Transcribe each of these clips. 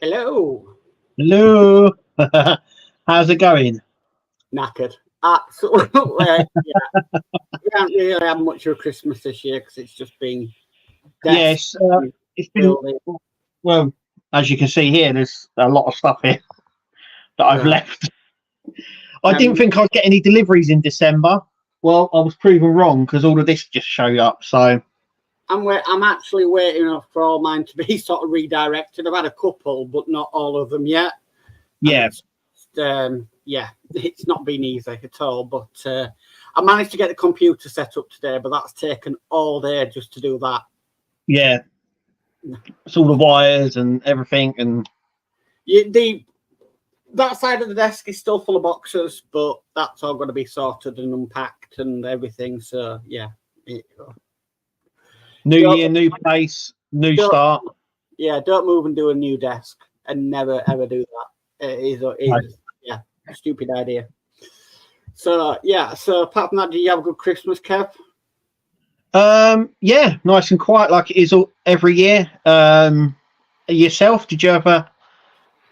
Hello. Hello. How's it going? Knackered. Absolutely. Yeah. We haven't really had much of a Christmas this year because it's just been death, Yes, it's been, building. well, as you can see here, there's a lot of stuff here that I've Yeah. left. I didn't think I'd get any deliveries in December. Well, I was proven wrong because all of this just showed up. So I'm actually waiting for all mine to be sort of redirected. I've had a couple, but not all of them yet. yeah, It's not been easy at all. But I managed to get the computer set up today, but that's taken all day just to do that. yeah, it's all the wires and everything, and that side of the desk is still full of boxes, but that's all going to be sorted and unpacked and everything. So yeah. new year, new place, new start. Yeah, don't move and do a new desk, and never ever do that. It is a stupid idea. So yeah. So apart from that, did you have a good Christmas, Kev? Yeah, nice and quiet like it is every year. Yourself, did you have a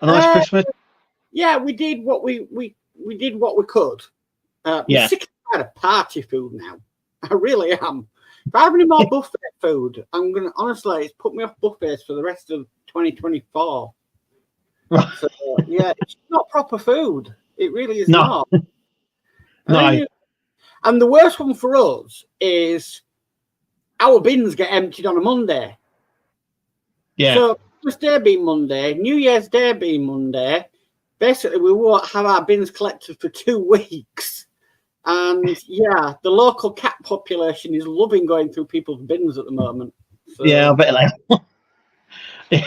nice Christmas? Yeah, we did what we did what we could. I'm sick and tired of party food now. I really am. If I have any more buffet food, I'm gonna honestly, it's put me off buffets for the rest of 2024. So, yeah, it's not proper food. It really is not. No. And the worst one for us is our bins get emptied on a Monday. Yeah. So Christmas Day being Monday, New Year's Day being Monday, basically we won't have our bins collected for 2 weeks. And yeah, the local cat population is loving going through people's bins at the moment. So, yeah, I bet they.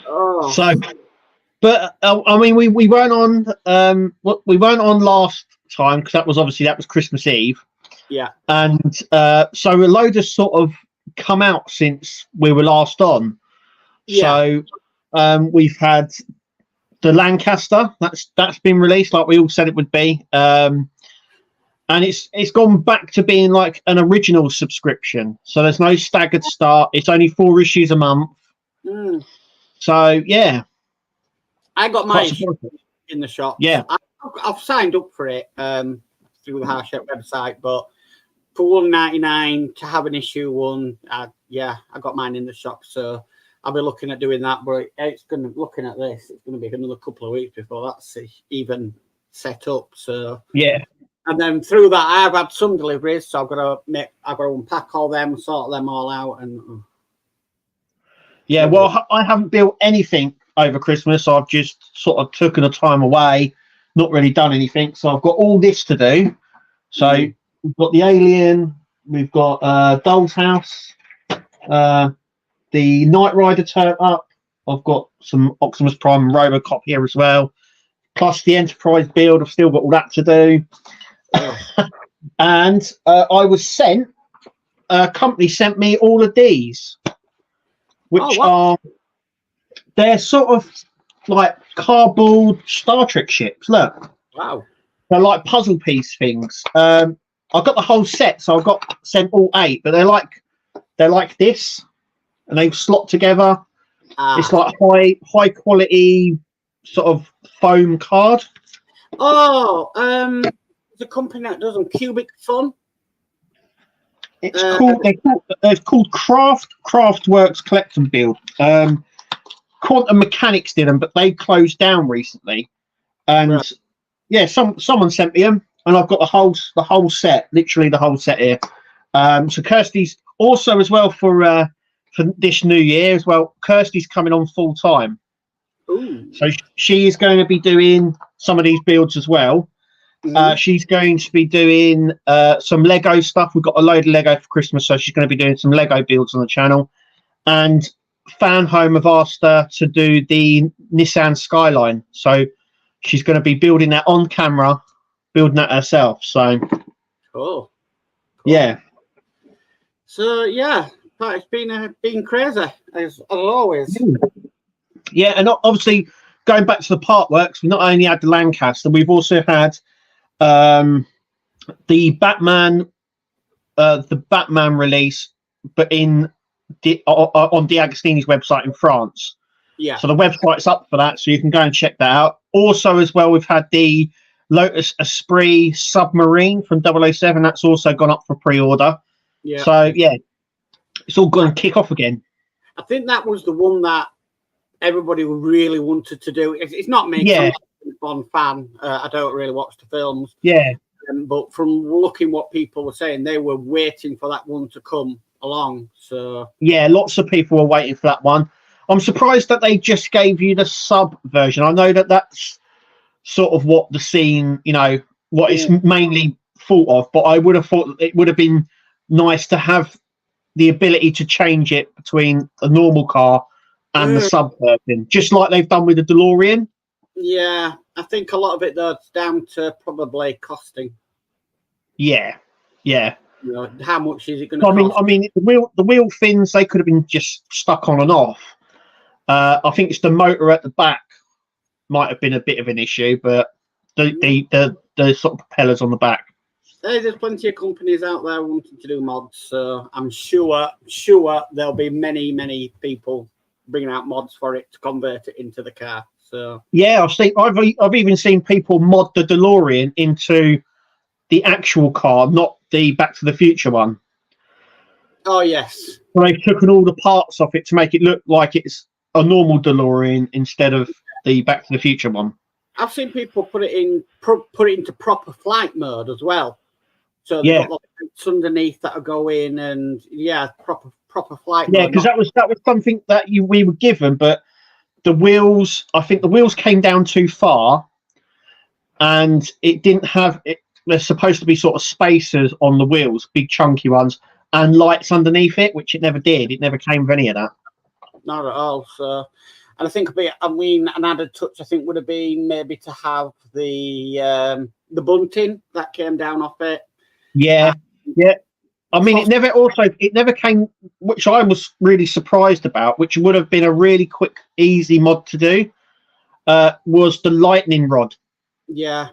Oh. So, but I mean, we weren't on. We weren't on last time because that was Christmas Eve. Yeah. And so a load has sort of come out since we were last on. Yeah. So we've had the Lancaster that's been released like we all said it would be. And it's gone back to being like an original subscription. So there's no staggered start. It's only 4 issues a month. Mm. So yeah, I got mine in the shop. Yeah, I've signed up for it through the Harshep website, but for $1.99 to have an issue one, I got mine in the shop. So I'll be looking at doing that. But it's looking at this, it's going to be another couple of weeks before that's even set up. So yeah. And then through that, I've had some deliveries, so I've got to unpack all them, sort them all out, and yeah. Well, I haven't built anything over Christmas. I've just sort of taken a time away, not really done anything. So I've got all this to do. So we've got the Alien, we've got Doll's House, the Knight Rider turn up. I've got some Optimus Prime and Robocop here as well, plus the Enterprise build. I've still got all that to do. And a company sent me all of these, which they're sort of like cardboard Star Trek ships. Look, wow, they're like puzzle piece things. I got the whole set, so I got sent all 8, but they're like this, and they slot together. It's like high quality sort of foam card. The company that does them, Cubic Fun. It's called Craftworks Collect and Build. Quantum Mechanics did them, but they closed down recently. And someone sent me them, and I've got the whole set, literally the whole set here. So Kirsty's also as well for this new year as well. Kirsty's coming on full time. Ooh. So she is going to be doing some of these builds as well. She's going to be doing some Lego stuff. We've got a load of Lego for Christmas, so she's going to be doing some Lego builds on the channel. And Fan Home have asked her to do the Nissan Skyline, so she's going to be building that on camera, building that herself. So cool. Yeah. So yeah, it's been crazy as always. Yeah, and obviously going back to the Partworks, we not only had the Lancaster, we've also had the Batman release, but on D'Agostini's website in France. Yeah. So the website's up for that, so you can go and check that out. Also, as well, we've had the Lotus Esprit Submarine from 007. That's also gone up for pre-order. Yeah. So yeah, it's all going to kick off again. I think that was the one that everybody really wanted to do. It's not me. Yeah. I'm not a Bond fan. I don't really watch the films. Yeah. But from looking what people were saying, they were waiting for that one to come along. So yeah, lots of people were waiting for that one. I'm surprised that they just gave you the sub version. I know that that's sort of what the scene, what it's mainly thought of, but I would have thought it would have been nice to have the ability to change it between a normal car and the sub version, just like they've done with the DeLorean. Yeah, I think a lot of it though it's down to probably costing. Yeah. How much is it going to cost? I mean, the wheel fins, they could have been just stuck on and off. I think it's the motor at the back might have been a bit of an issue, but the sort of propellers on the back. There's plenty of companies out there wanting to do mods, so I'm sure there'll be many people bringing out mods for it to convert it into the car. So yeah, I've even seen people mod the DeLorean into the actual car, not the Back to the Future one. Oh yes. So they've taken all the parts off it to make it look like it's a normal DeLorean instead of the Back to the Future one. I've seen people put it into proper flight mode as well. So they've got lights underneath that are going, and proper flight. Yeah, because that was something that we were given, but the wheels. I think the wheels came down too far, and it didn't have it. There's supposed to be sort of spacers on the wheels, big chunky ones, and lights underneath it, which it never did. It never came with any of that. Not at all. So, and I think an added touch I think would have been maybe to have the bunting that came down off it. Yeah. I mean, it never came, which I was really surprised about, which would have been a really quick, easy mod to do, was the lightning rod. Yeah.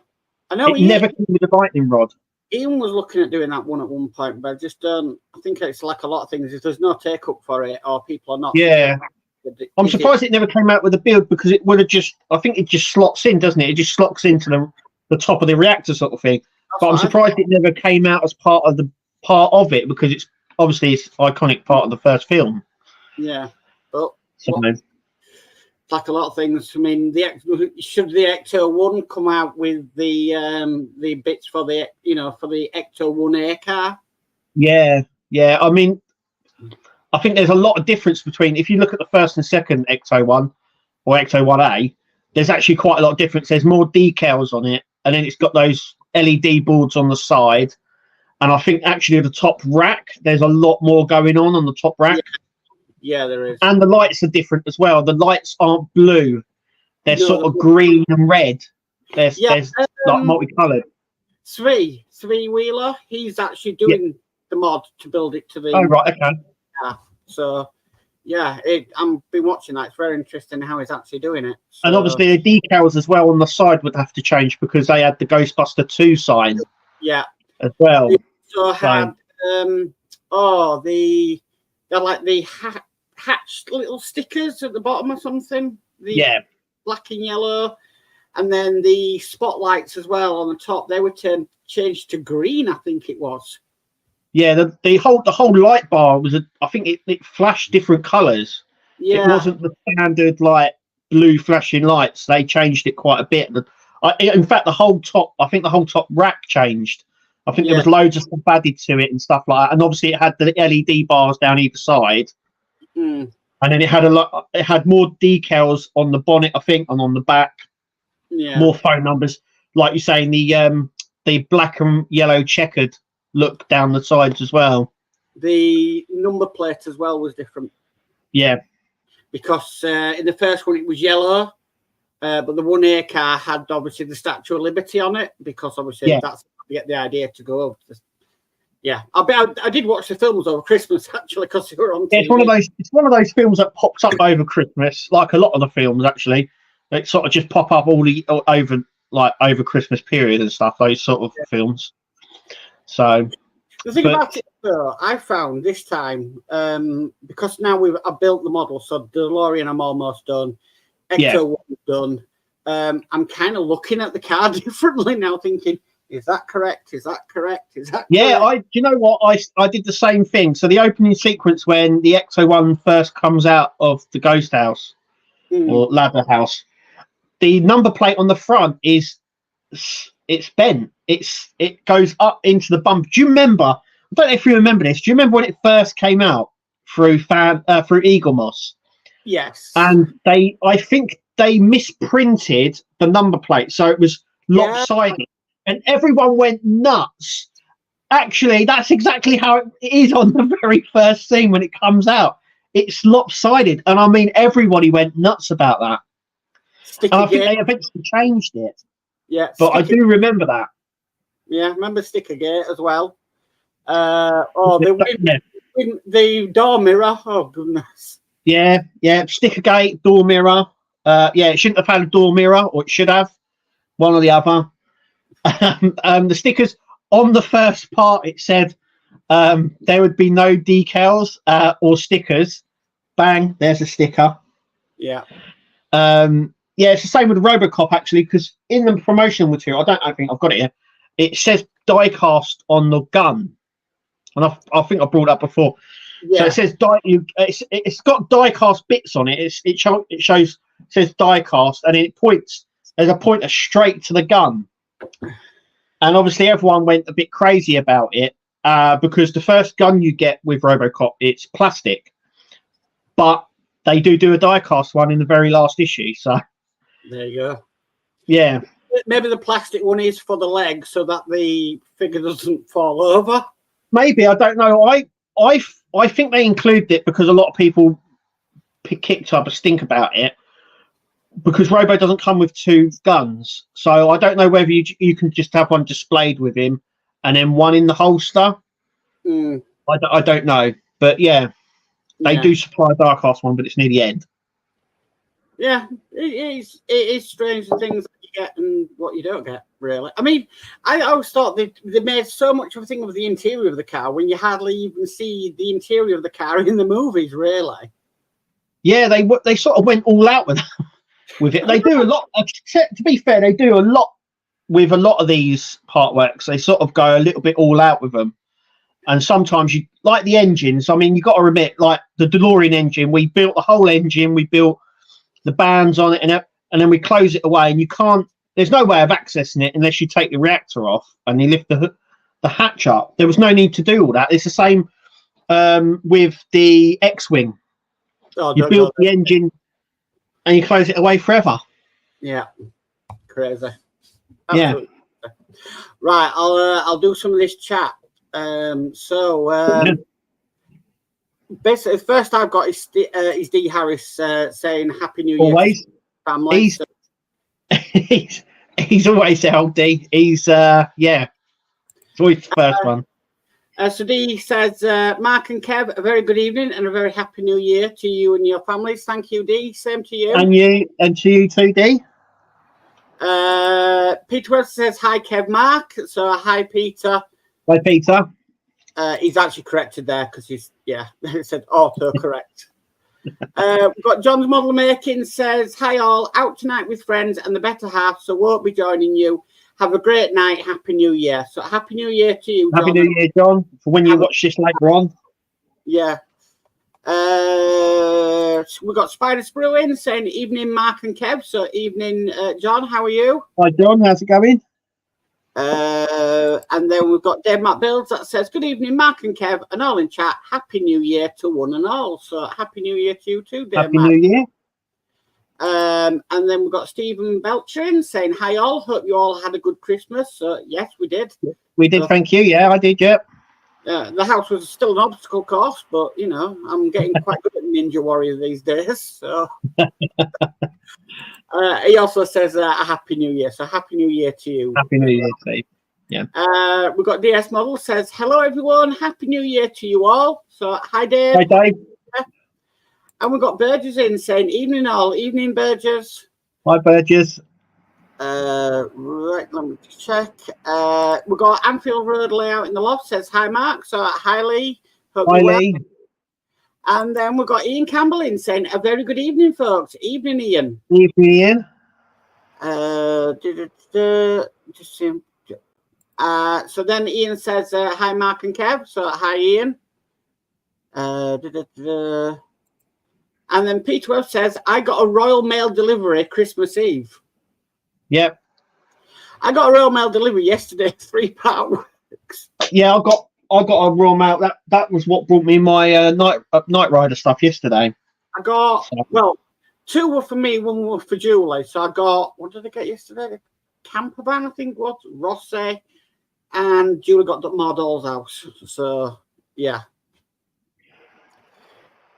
I know it never came with the lightning rod. Ian was looking at doing that one at one point, but I just don't. I think it's like a lot of things. If there's no take up for it, or people are not. Yeah. I'm surprised it never came out with a build, because it would have just. I think it just slots in, doesn't it? It just slots into the top of the reactor sort of thing. But I'm surprised it never came out as part of it, because it's obviously it's iconic part of the first film. Yeah, but like a lot of things. I mean, should the Ecto 1 come out with the bits for the for the Ecto 1A car? Yeah. I mean, I think there's a lot of difference between, if you look at the first and second Ecto 1 or Ecto 1A, there's actually quite a lot of difference. There's more decals on it, and then it's got those LED boards on the side. And I think actually the top rack, there's a lot more going on the top rack. Yeah, there is. And the lights are different as well. The lights aren't blue. They're sort of green and red. They're like multicolored. Three Wheeler, he's actually doing the mod to build it to the... Oh, right, okay. Yeah, so, I've been watching that. It's very interesting how he's actually doing it. So, and obviously the decals as well on the side would have to change, because they had the Ghostbuster 2 sign. Yeah. As well. So had they're like the hatched little stickers at the bottom or something. Black and yellow, and then the spotlights as well on the top. They were changed to green, I think it was. Yeah, the whole light bar was I think it flashed different colours. Yeah, it wasn't the standard like blue flashing lights. They changed it quite a bit. In fact, the whole top rack changed. I think there was loads of stuff added to it and stuff like that, and obviously it had the LED bars down either side, and then it had It had more decals on the bonnet, I think, and on the back. Yeah, more phone numbers, like you're saying. The black and yellow checkered look down the sides as well. The number plate as well was different. Yeah, because in the first one it was yellow, but the 1A car had obviously the Statue of Liberty on it, because obviously that's get the idea to go over. I did watch the films over Christmas actually, because they were on TV. It's one of those films that pops up over Christmas, like a lot of the films actually. They sort of just pop up over Christmas period and stuff. Those sort of films. So The thing about it, though, I found this time, because now I've built the model, so DeLorean I'm almost done, Ecto 1's done. I'm kind of looking at the car differently now, thinking, is that correct? Is that correct? Is that correct? You know what? I did the same thing. So the opening sequence when the Ecto 1 first comes out of the ghost house or ladder house, the number plate on the front it's bent. It goes up into the bump. Do you remember? I don't know if you remember this. Do you remember when it first came out through Eagle Moss? Yes. And I think they misprinted the number plate, so it was lopsided, and everyone went nuts. Actually, that's exactly how it is on the very first scene when it comes out. It's lopsided, and I mean everybody went nuts about that. And I think they eventually changed it. Yeah, but I do remember that. Yeah, remember Stickergate as well. The door mirror. Oh goodness. Yeah, Stickergate, door mirror. It shouldn't have had a door mirror, or it should have, one or the other. The stickers on the first part, it said there would be no decals or stickers. Bang, there's a sticker. Yeah. It's the same with RoboCop actually, because in the promotional material, I think I've got it here. It says die cast on the gun, and I think I brought it up before. Yeah. So it says it's got die cast bits on it. It says die cast, and it points. There's a pointer straight to the gun, and obviously everyone went a bit crazy about it because the first gun you get with RoboCop, it's plastic, but they do a die cast one in the very last issue. So there you go. Yeah. Maybe the plastic one is for the leg so that the figure doesn't fall over. Maybe, I don't know. I think they included it because a lot of people kicked up a stink about it because Robo doesn't come with two guns. So I don't know whether you can just have one displayed with him and then one in the holster. I don't know. But yeah, they do supply a Dark Horse one, but it's near the end. Yeah, it is strange the things that you get and what you don't get, really. I mean, I always thought they made so much of a thing of the interior of the car when you hardly even see the interior of the car in the movies, really. Yeah, they sort of went all out with it. They do a lot. To be fair, they do a lot with a lot of these Partworks. They sort of go a little bit all out with them. And sometimes you like the engines. I mean, you got to admit, like the DeLorean engine, we built the whole engine. We built the bands on it, and then we close it away, and you can't. There's no way of accessing it unless you take the reactor off and you lift the hatch up. There was no need to do all that. It's the same with the X-wing. You build the engine and you close it away forever. Yeah, crazy. Absolutely. Yeah. Right, I'll do some of this chat. Basically, the first I've got is D. Harris saying Happy New Year. Always. Family. He's always there, D. He's it's always the first one. So D says, Mark and Kev, a very good evening and a very happy New Year to you and your families. Thank you, D. Same to you. And to you too, D. Peter West says, hi, Kev, Mark. So hi, Peter. Hi, Peter. He's actually corrected there because it said auto correct. We've got John's Model Making says, hi all, out tonight with friends and the better half, so won't be joining you. Have a great night. Happy New Year. So happy New Year to you, John. Happy New Year, John, for when you watch this later on. Yeah. We've got Spider Sprewin saying evening, Mark and Kev. So evening, John, how are you? Hi, John, how's it going? And then we've got Dave Matt Bills that says, good evening, Mark and Kev, and all in chat. Happy New Year to one and all. So happy New Year to you too, Dave. Happy New Year. And then we've got Stephen Beltrin saying, hi all, hope you all had a good Christmas. So yes, we did. We did, thank you. Yeah, I did, yeah. The house was still an obstacle course, but you know, I'm getting quite good at Ninja Warrior these days. So he also says a happy New Year. So happy New Year to you. Happy New Year, Steve. Yeah. We've got DS Model says, hello everyone, happy New Year to you all. So hi Dave. Hi Dave. And we've got Burgess in saying, evening all, evening Burgess. Hi Burgess. Right, let me just check. We've got Anfield Road layout in the loft. Says hi, Mark. So hi, Lee. Hope Hi, you're well. Lee. And then we've got Ian Campbell in saying a very good evening, folks. Evening, Ian. Evening, Ian. So then Ian says hi, Mark and Kev. So hi, Ian. And then Peter Webb says, I got a Royal Mail delivery Christmas Eve. Yep. I got a Royal Mail delivery yesterday, 3 Partworks. Yeah, I got a Royal Mail. That was what brought me my Night Rider stuff yesterday. I got, well, 2 were for me, 1 was for Julie. So I got, what did I get yesterday? The camper van, I think was, Rossi, and Julie got the Modz house. So, yeah.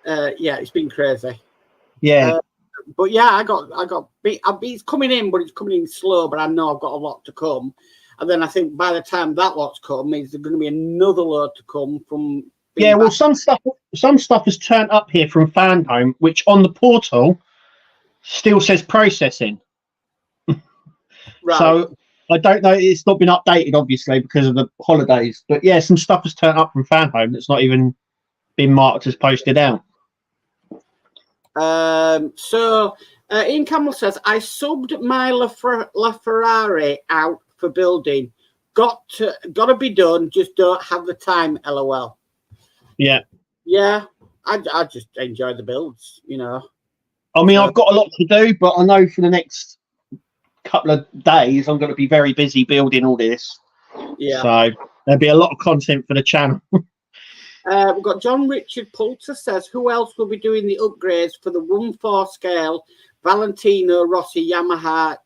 Yeah, it's been crazy. Yeah. But yeah, it's coming in, but it's coming in slow, but I know I've got a lot to come. And then I think by the time that lot's come, there's going to be another load to come from. Yeah, well, some stuff has turned up here from Fanhome, which on the portal still says processing. Right. So I don't know. It's not been updated, obviously, because of the holidays. But yeah, some stuff has turned up from Fanhome that's not even been marked as posted out. So Ian Campbell says, I subbed my LaFerrari out for building. Got to be done. Just don't have the time. LOL. Yeah. Yeah. I just enjoy the builds, you know. I mean, I've got a lot to do, but I know for the next couple of days I'm going to be very busy building all this. Yeah. So there'll be a lot of content for the channel. We've got John Richard Poulter says, who else will be doing the upgrades for the 1/4 scale Valentino Rossi Yamaha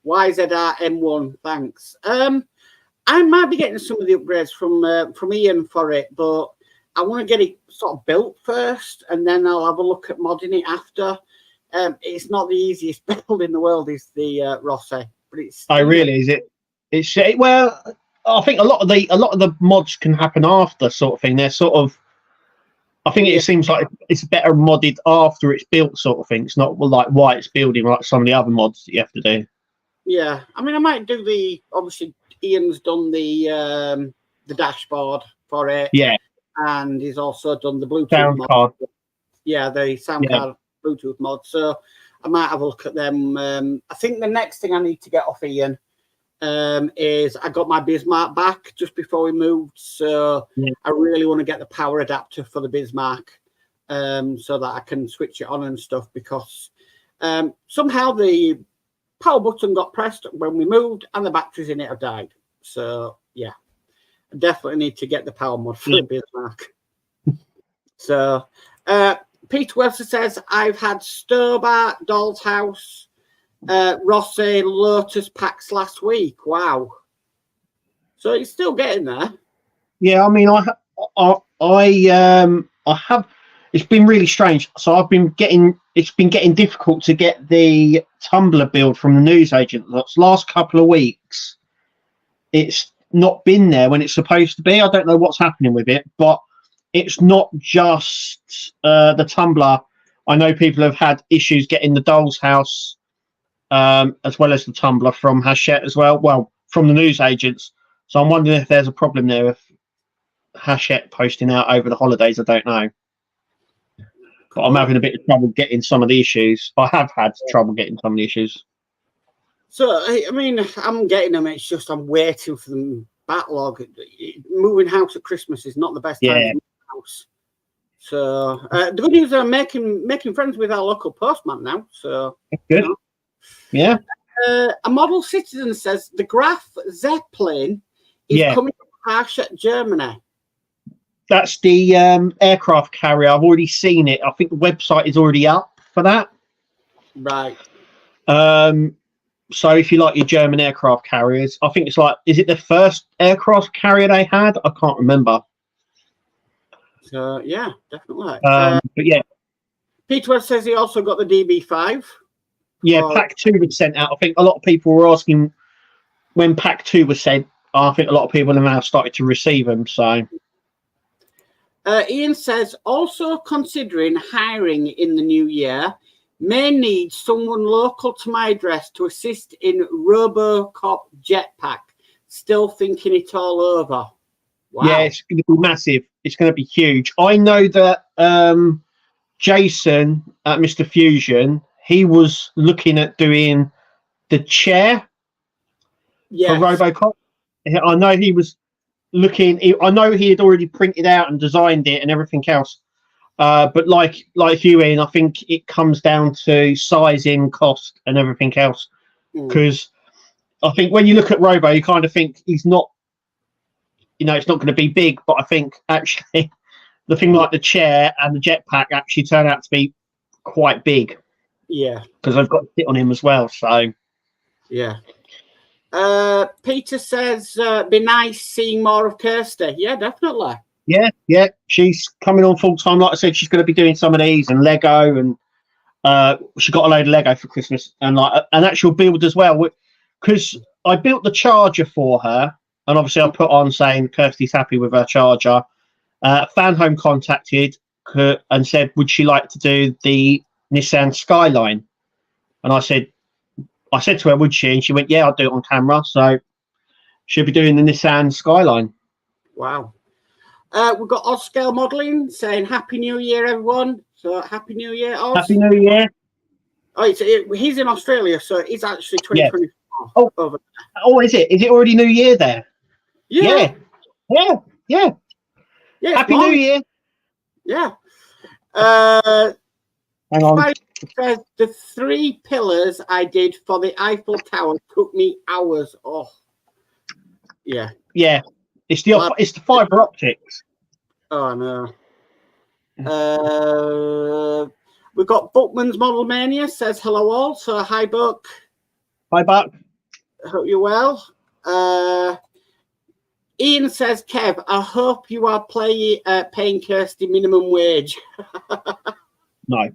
YZR M1? Thanks. I might be getting some of the upgrades from Ian for it, but I want to get it sort of built first, and then I'll have a look at modding it after. It's not the easiest build in the world, is the Rossi, but it's. Oh, really? Is it? It's well. I think a lot of the mods can happen after, sort of thing. They're sort of. I think it seems like it's better modded after it's built, sort of thing. It's not like why it's building like some of the other mods that you have to do. Yeah, I mean, I might do obviously Ian's done the dashboard for it. Yeah, and he's also done the Bluetooth sound mod. card. Yeah, the sound card Bluetooth mod. So I might have a look at them. I think the next thing I need to get off Ian is I got my Bismarck back just before we moved, so I really want to get the power adapter for the Bismarck so that I can switch it on and stuff, because somehow the power button got pressed when we moved and the batteries in it have died. So yeah, I definitely need to get the power mod for the Bismarck. So Peter Webster says, I've had Stobart, Doll's House, Rossi, Lotus packs last week. Wow. So it's still getting there. Yeah, I mean, I have. It's been really strange. So I've been getting. It's been getting difficult to get the tumbler build from the newsagent. The last couple of weeks, it's not been there when it's supposed to be. I don't know what's happening with it, but it's not just the tumbler. I know people have had issues getting the Doll's House, as well as the tumbler from Hachette as well. Well, from the newsagents. So I'm wondering if there's a problem there with Hachette posting out over the holidays. I don't know. But I'm having a bit of trouble getting some of the issues. I have had trouble getting some of the issues. So, I mean, I'm getting them. It's just I'm waiting for them backlog. Moving house at Christmas is not the best time to move house. So the good news is I'm making friends with our local postman now. So that's good. You know. Yeah. A model citizen says the Graf Zeppelin is coming from Hachette, Germany. That's the aircraft carrier. I've already seen it. I think the website is already up for that. Right. So if you like your German aircraft carriers, I think it's like, is it the first aircraft carrier they had? I can't remember. So yeah, definitely. But yeah. Peter says he also got the DB5. Yeah, Pack 2 was sent out. I think a lot of people were asking when Pack 2 was sent. I think a lot of people have now started to receive them. So Ian says, also considering hiring in the new year, May need someone local to my address to assist in RoboCop jetpack. Still thinking it all over. Wow. Yeah, it's going to be massive. It's going to be huge. I know that Jason at Mr. Fusion, he was looking at doing the chair for RoboCop. I know he was looking. I know he had already printed out and designed it and everything else. But like you, Ian, I think it comes down to sizing, cost, and everything else. Because I think when you look at Robo, you kind of think he's not. It's not going to be big, but I think actually the thing like the chair and the jetpack actually turn out to be quite big. Yeah. Because I've got to sit on him as well. So. Yeah. Peter says, be nice seeing more of Kirsty. Yeah, definitely. Yeah. She's coming on full time. Like I said, she's going to be doing some of these and Lego, and she got a load of Lego for Christmas and like an actual build as well. Because I built the charger for her. And obviously, I put on saying Kirsty's happy with her charger. Fan Home contacted and said, would she like to do the Nissan Skyline? And I said to her, would she? And she went, yeah, I'll do it on camera. So she'll be doing the Nissan Skyline. Wow. We've got Oscar Modelling saying, Happy New Year, everyone. So, Happy New Year, Oz. Happy New Year. Oh, he's in Australia, so it's actually 2024. Yeah. Oh, is it? Is it already New Year there? Yeah. Happy New Year. Yeah. Hang on. Says, the 3 pillars I did for the Eiffel Tower took me hours. Oh, yeah. Yeah. It's the fiber optics. Oh, no. We've got Buckman's Model Mania says hello all. So, hi, Buck. Hi, Buck. Hope you're well. Ian says, Kev, I hope you are paying Kirsty minimum wage. No.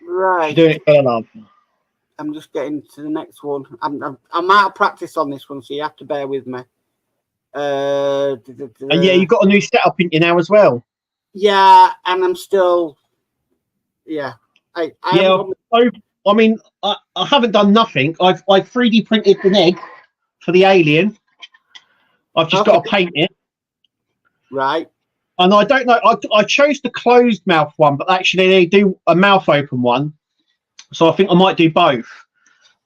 Right. Doing it for love. I'm just getting to the next one. I'm out of practice on this one, so you have to bear with me. And yeah, you've got a new setup in you now as well. Yeah, and I'm still. Yeah. I haven't done nothing. I've 3D printed an egg for the alien. I've just got to paint it. Right. And I don't know. I chose the closed mouth one, but actually they do a mouth open one. So I think I might do both.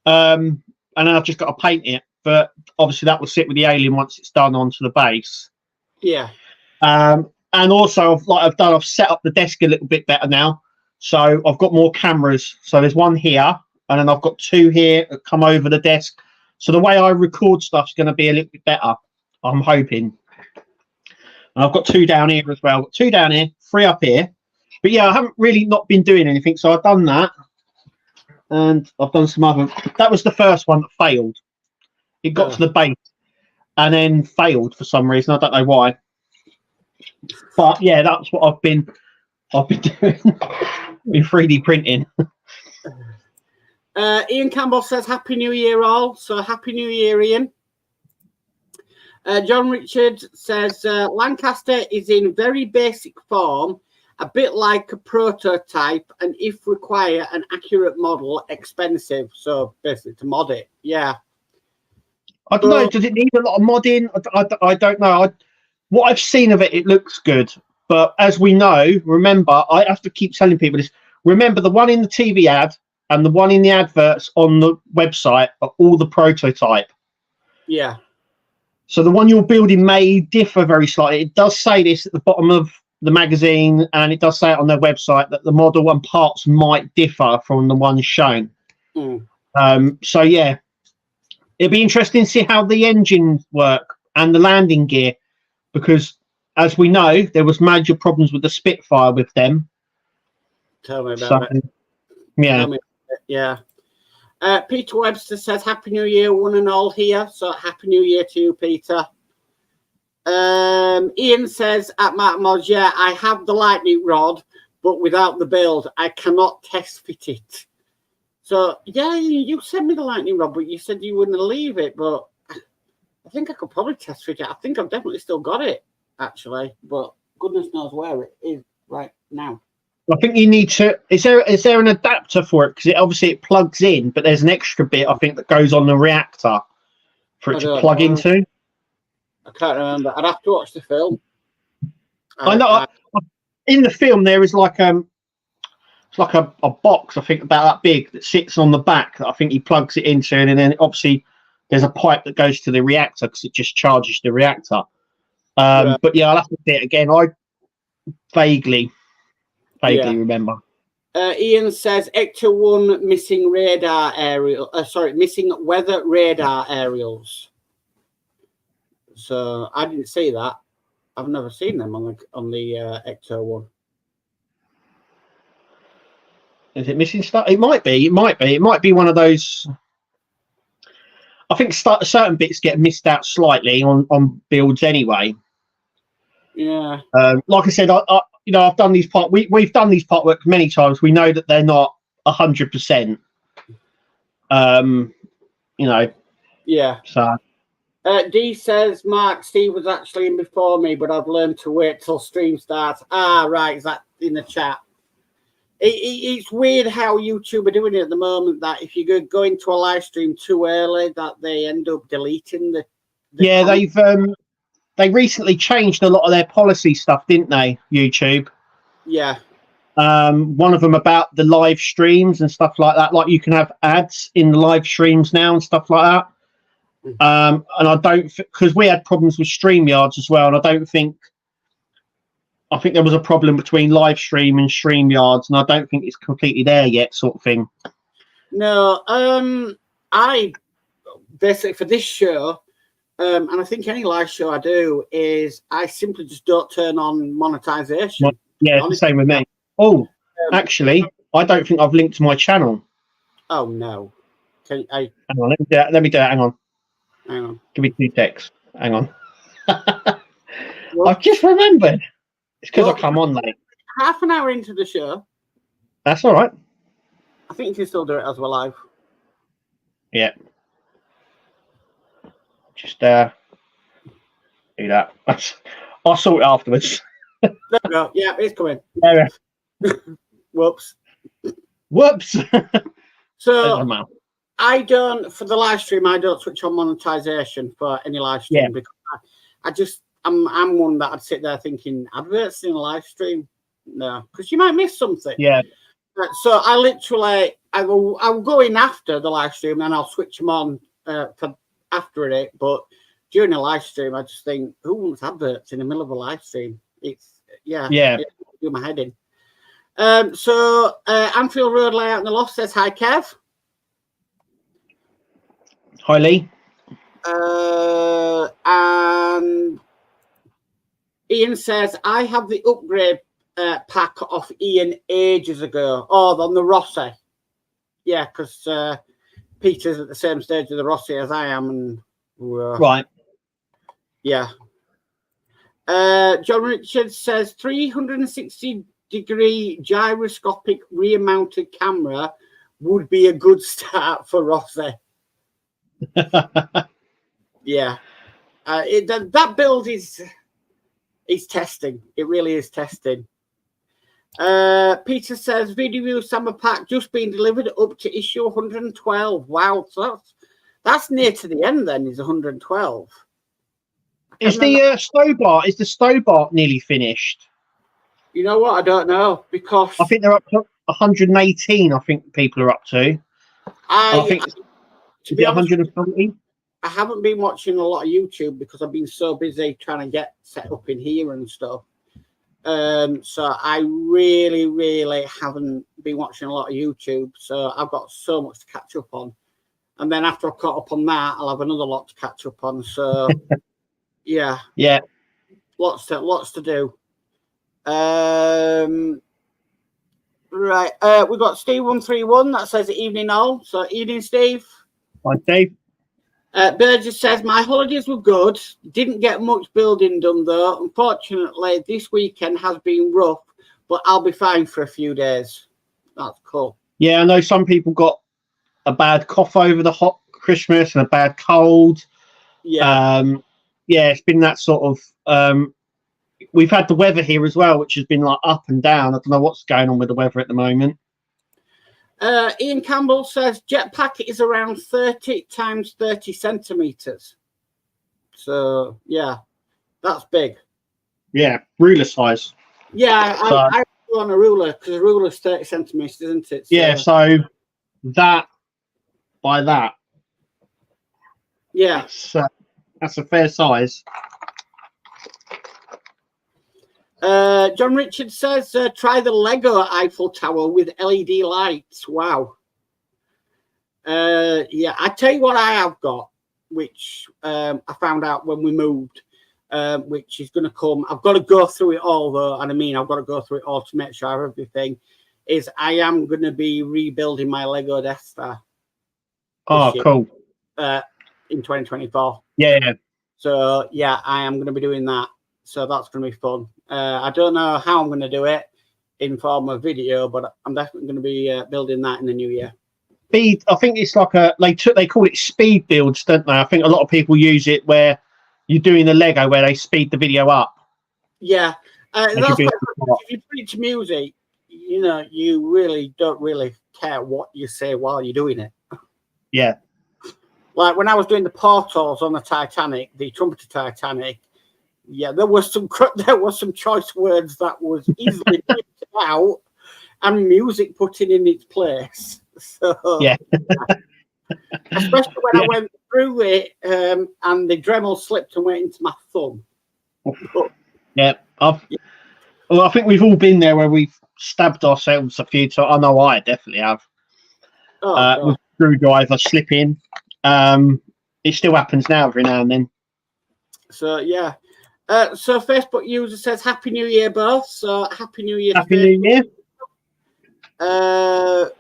And then I've just got to paint it. But obviously that will sit with the alien once it's done onto the base. Yeah. And also I've set up the desk a little bit better now. So I've got more cameras. So there's one here, and then I've got 2 here that come over the desk. So the way I record stuff is going to be a little bit better, I'm hoping. And I've got 2 down here as well. 2 down here, 3 up here. But yeah, I haven't really not been doing anything. So I've done that. And I've done some other. That was the first one that failed. It got to the base and then failed for some reason. I don't know why. But yeah, that's what I've been doing. In 3D printing. Ian Campbell says Happy New Year all. So Happy New Year, Ian. John Richard says Lancaster is in very basic form, a bit like a prototype, and if require an accurate model, expensive. So basically to mod it. Yeah. I don't know. Does it need a lot of modding? I don't know. What I've seen of it looks good. But as we know, remember, I have to keep telling people this. Remember, the one in the TV ad and the one in the adverts on the website are all the prototype. Yeah. So the one you're building may differ very slightly. It does say this at the bottom of the magazine, and it does say it on their website that the model and parts might differ from the ones shown. So yeah, it'll be interesting to see how the engines work and the landing gear, because as we know, there was major problems with the Spitfire with them. Tell me about it. Yeah. Yeah. Peter Webster says, Happy New Year, one and all here. So Happy New Year to you, Peter. Ian says, at Mark Modz, yeah, I have the lightning rod, but without the build. I cannot test fit it. So, yeah, you sent me the lightning rod, but you said you wouldn't leave it. But I think I could probably test fit it. I think I've definitely still got it. actually, but goodness knows where it is right now. I think you need to. Is there an adapter for it? Because obviously it plugs in, but there's an extra bit I think that goes on the reactor for it to plug into. I can't remember. I'd have to watch the film. I know. In the film, there is like it's like a box I think about that big that sits on the back that I think he plugs it into, and then obviously there's a pipe that goes to the reactor because it just charges the reactor. But yeah, I'll have to see it again. I vaguely remember. Ian says Ecto 1 missing radar aerial. Missing weather radar aerials. So I didn't see that. I've never seen them on the Ecto 1. Is it missing stuff? It might be. It might be one of those. I think certain bits get missed out slightly on builds anyway. Yeah. Like I said, I've done these we've done these part work many times. We know that they're not 100%. Yeah. So. D says, Mark, Steve was actually in before me, but I've learned to wait till stream starts. Ah, right. Is that in the chat? It's weird how YouTube are doing it at the moment, that if you go into a live stream too early, that they end up deleting the content. They recently changed a lot of their policy stuff, didn't they, YouTube? Yeah. One of them about the live streams and stuff like that. Like you can have ads in the live streams now and stuff like that. And I don't, because we had problems with StreamYards as well, and I think there was a problem between live stream and StreamYards, and I don't think it's completely there yet, sort of thing. No, I basically for this show, and I think any live show I do is I simply just don't turn on monetization. Yeah, it's the same with me. Oh, actually, I don't think I've linked to my channel. Oh no! Hang on, let me do that. Hang on. Hang on. Give me 2 texts. Hang on. I've just remembered. It's because I come on late. Half an hour into the show. That's all right. I think you can still do it as we're live. Yeah. Just do that. I'll sort it afterwards. There we go. Yeah, it's coming. There Whoops. Whoops. So I don't, for the live stream, I don't switch on monetization for any live stream because I'm one that I'd sit there thinking adverts in a live stream. No, because you might miss something. Yeah. So I literally, I'll go in after the live stream and I'll switch them on for after it. But during a live stream, I just think, who wants adverts in the middle of a live stream? It's do my head in. So Anfield Road Layout in the Loft says hi, Kev. Hi, Lee. And Ian says, I have the upgrade pack off Ian ages ago. Oh, on the Rossi. Yeah, because Peter's at the same stage of the Rossi as I am. And right. Yeah. John Richards says 360-degree gyroscopic rear-mounted camera would be a good start for Rossi. Yeah, that build is testing. It really is testing. Peter says video summer pack just being delivered up to issue 112. Wow, so that's near to the end. Then is 112. Is the Stobart nearly finished? You know what? I don't know because I think they're up to 118. I think people are up to. I think. To be honest, 120. I haven't been watching a lot of YouTube because I've been so busy trying to get set up in here and stuff. So I really, really haven't been watching a lot of YouTube. So I've got so much to catch up on. And then after I've caught up on that, I'll have another lot to catch up on. So yeah. Lots to do. Right. We've got Steve131 that says evening all. So evening, Steve. Hi, Dave. Burgess says, my holidays were good. Didn't get much building done, though. Unfortunately, this weekend has been rough, but I'll be fine for a few days. That's cool. Yeah, I know some people got a bad cough over the hot Christmas and a bad cold. Yeah. It's been that sort of we've had the weather here as well, which has been like up and down. I don't know what's going on with the weather at the moment. Ian Campbell says jetpack is around 30 times 30 centimeters. So yeah, that's big. Yeah, ruler size. Yeah, I go on a ruler because a ruler is 30 centimeters, isn't it? So, yeah, so that by that. Yeah, that's a fair size. John Richards says, try the Lego Eiffel Tower with LED lights. Wow. Yeah, I tell you what I have got, which I found out when we moved, which is going to come. I've got to go through it all, though. And I mean, I've got to go through it all to make sure I have everything. Is I am going to be rebuilding my Lego Death Star. Oh, cool. In 2024. Yeah. So, yeah, I am going to be doing that. So that's going to be fun. I don't know how I'm going to do it in form of video, but I'm definitely going to be building that in the new year. Speed, I think it's like they call it speed builds, don't they? I think a lot of people use it where you're doing the Lego where they speed the video up. Yeah, that's if you put it to music, you know, you really don't really care what you say while you're doing it. Yeah. Like when I was doing the portals on the Titanic, the trumpeter Titanic. Yeah, there was some choice words that was easily picked out and music put in its place. So yeah, especially when I went through it and the Dremel slipped and went into my thumb. Yeah, well, I think we've all been there where we've stabbed ourselves a few times. I know I definitely have. With screwdriver slipping. It still happens now every now and then. So yeah. So Facebook user says Happy New Year, both. So Happy New Year. Happy New Year. That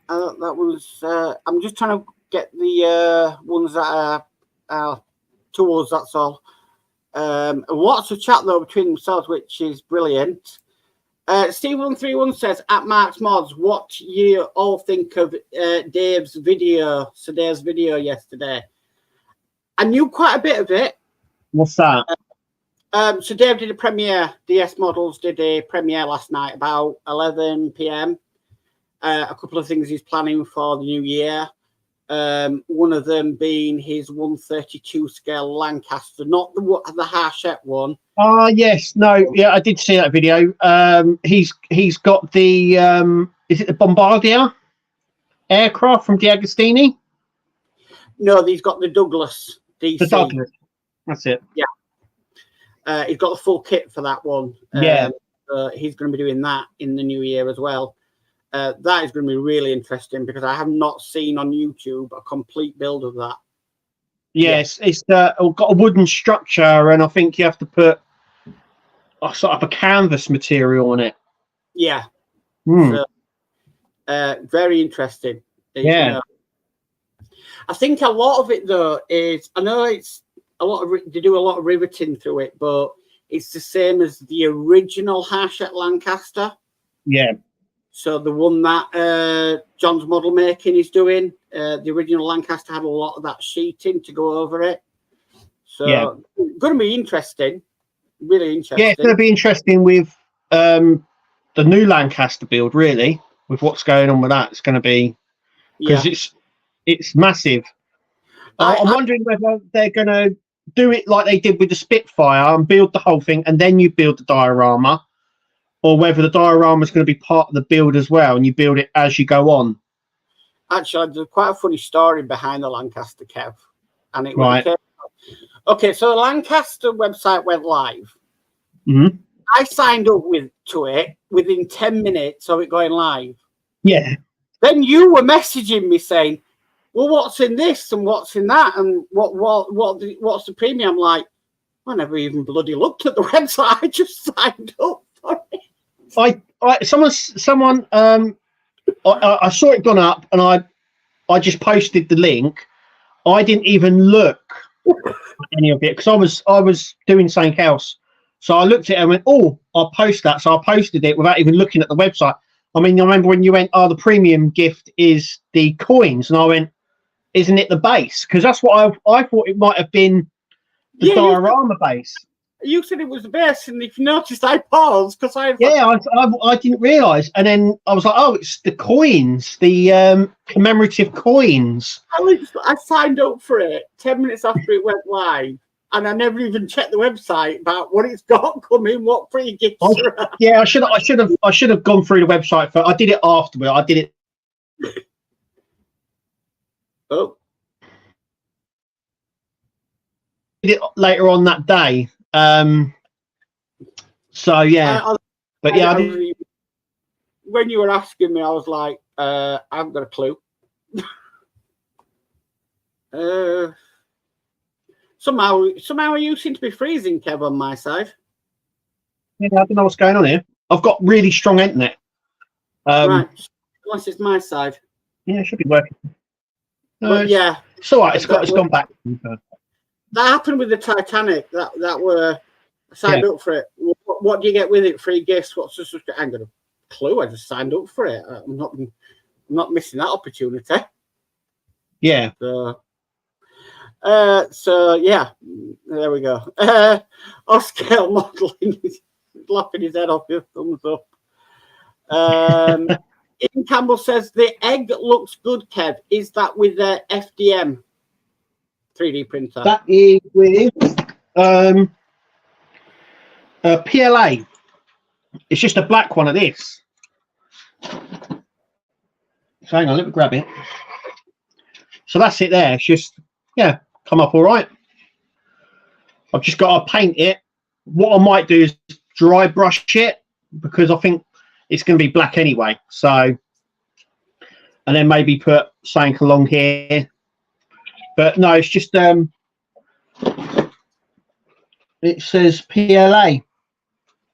was. I'm just trying to get the ones that are towards. That's all. Lots of chat though between themselves, which is brilliant. Steve131 says at Mark's Mods, what you all think of Dave's video yesterday? I knew quite a bit of it. What's that? So Dave did a premiere. DS Models did a premiere last night about 11 p.m. A couple of things he's planning for the new year. One of them being his 132 scale Lancaster, not the Harshette one. Oh yes, no, yeah, I did see that video. He's got the is it the Bombardier aircraft from D'Agostini? No, he's got the Douglas DC. The Douglas. That's it. Yeah. He's got the full kit for that one. Yeah. He's going to be doing that in the new year as well. That is going to be really interesting because I have not seen on YouTube a complete build of that. Yes, it's got a wooden structure, and I think you have to put a sort of a canvas material on it. Yeah. Mm. So, very interesting. Yeah. You know, I think a lot of it though is I know it's a lot of they do a lot of riveting through it, but it's the same as the original Harshette Lancaster. Yeah. So the one that John's model making is doing, the original Lancaster had a lot of that sheeting to go over it. So going to be interesting, really interesting. Yeah, it's going to be interesting with the new Lancaster build, really, with what's going on with that. It's going to be because it's massive. I'm wondering whether they're going to do it like they did with the Spitfire and build the whole thing and then you build the diorama, or whether the diorama is going to be part of the build as well and you build it as you go on. Actually, there's quite a funny story behind the Lancaster, Kev. And it was okay, so the Lancaster website went live. Mm-hmm. I signed up to it within 10 minutes of it going live. Yeah. Then you were messaging me saying, well, what's in this and what's in that and what's the premium? I'm like, I never even bloody looked at the website. I just signed up for it. I saw it gone up and I just posted the link. I didn't even look at any of it because I was doing something else. So I looked at it and went, oh, I'll post that. So I posted it without even looking at the website. I mean, I remember when you went, oh, the premium gift is the coins. And I went, isn't it the base? Because that's what I thought it might have been, the diorama base. You said it was the best, and if you noticed, I paused because I. I didn't realise, and then I was like, oh, it's the coins, the commemorative coins. I signed up for it 10 minutes after it went live, and I never even checked the website about what it's got coming, what free gifts are at. Yeah, I should have gone through the website first. I did it afterward. I did it. Oh. Did it later on that day. So yeah, when you were asking me, I was like, I haven't got a clue. Somehow you seem to be freezing, Kev, on my side. Yeah, I don't know what's going on here. I've got really strong internet. Right, unless it's my side. Yeah, it should be working. Yeah, it's all right. It's gone back. That happened with the Titanic. That were signed up for it. What do you get with it? Free gifts? What's the subscription? I ain't got a clue. I just signed up for it. I'm not missing that opportunity. Yeah. So yeah, there we go. Oscar modelling is laughing his head off. Your thumbs up. Ian Campbell says the egg looks good. Kev, is that with the FDM 3D printer? That is with PLA. It's just a black one of this. So hang on, let me grab it. So that's it there. It's just, yeah, come up all right. I've just got to paint it. What I might do is dry brush it because I think it's going to be black anyway. So, and then maybe put something along here. But no, it's just, it says PLA.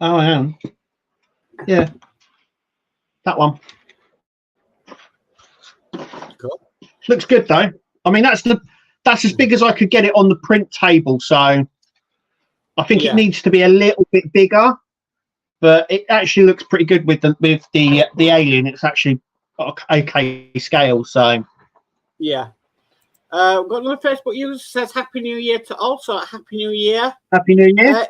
Oh, hang on. Yeah. That one. Cool. Looks good though. I mean, that's as big as I could get it on the print table. So I think it needs to be a little bit bigger, but it actually looks pretty good with the alien. It's actually okay scale. So yeah. We've got another Facebook user says Happy New Year to also Happy New Year. Happy New Year.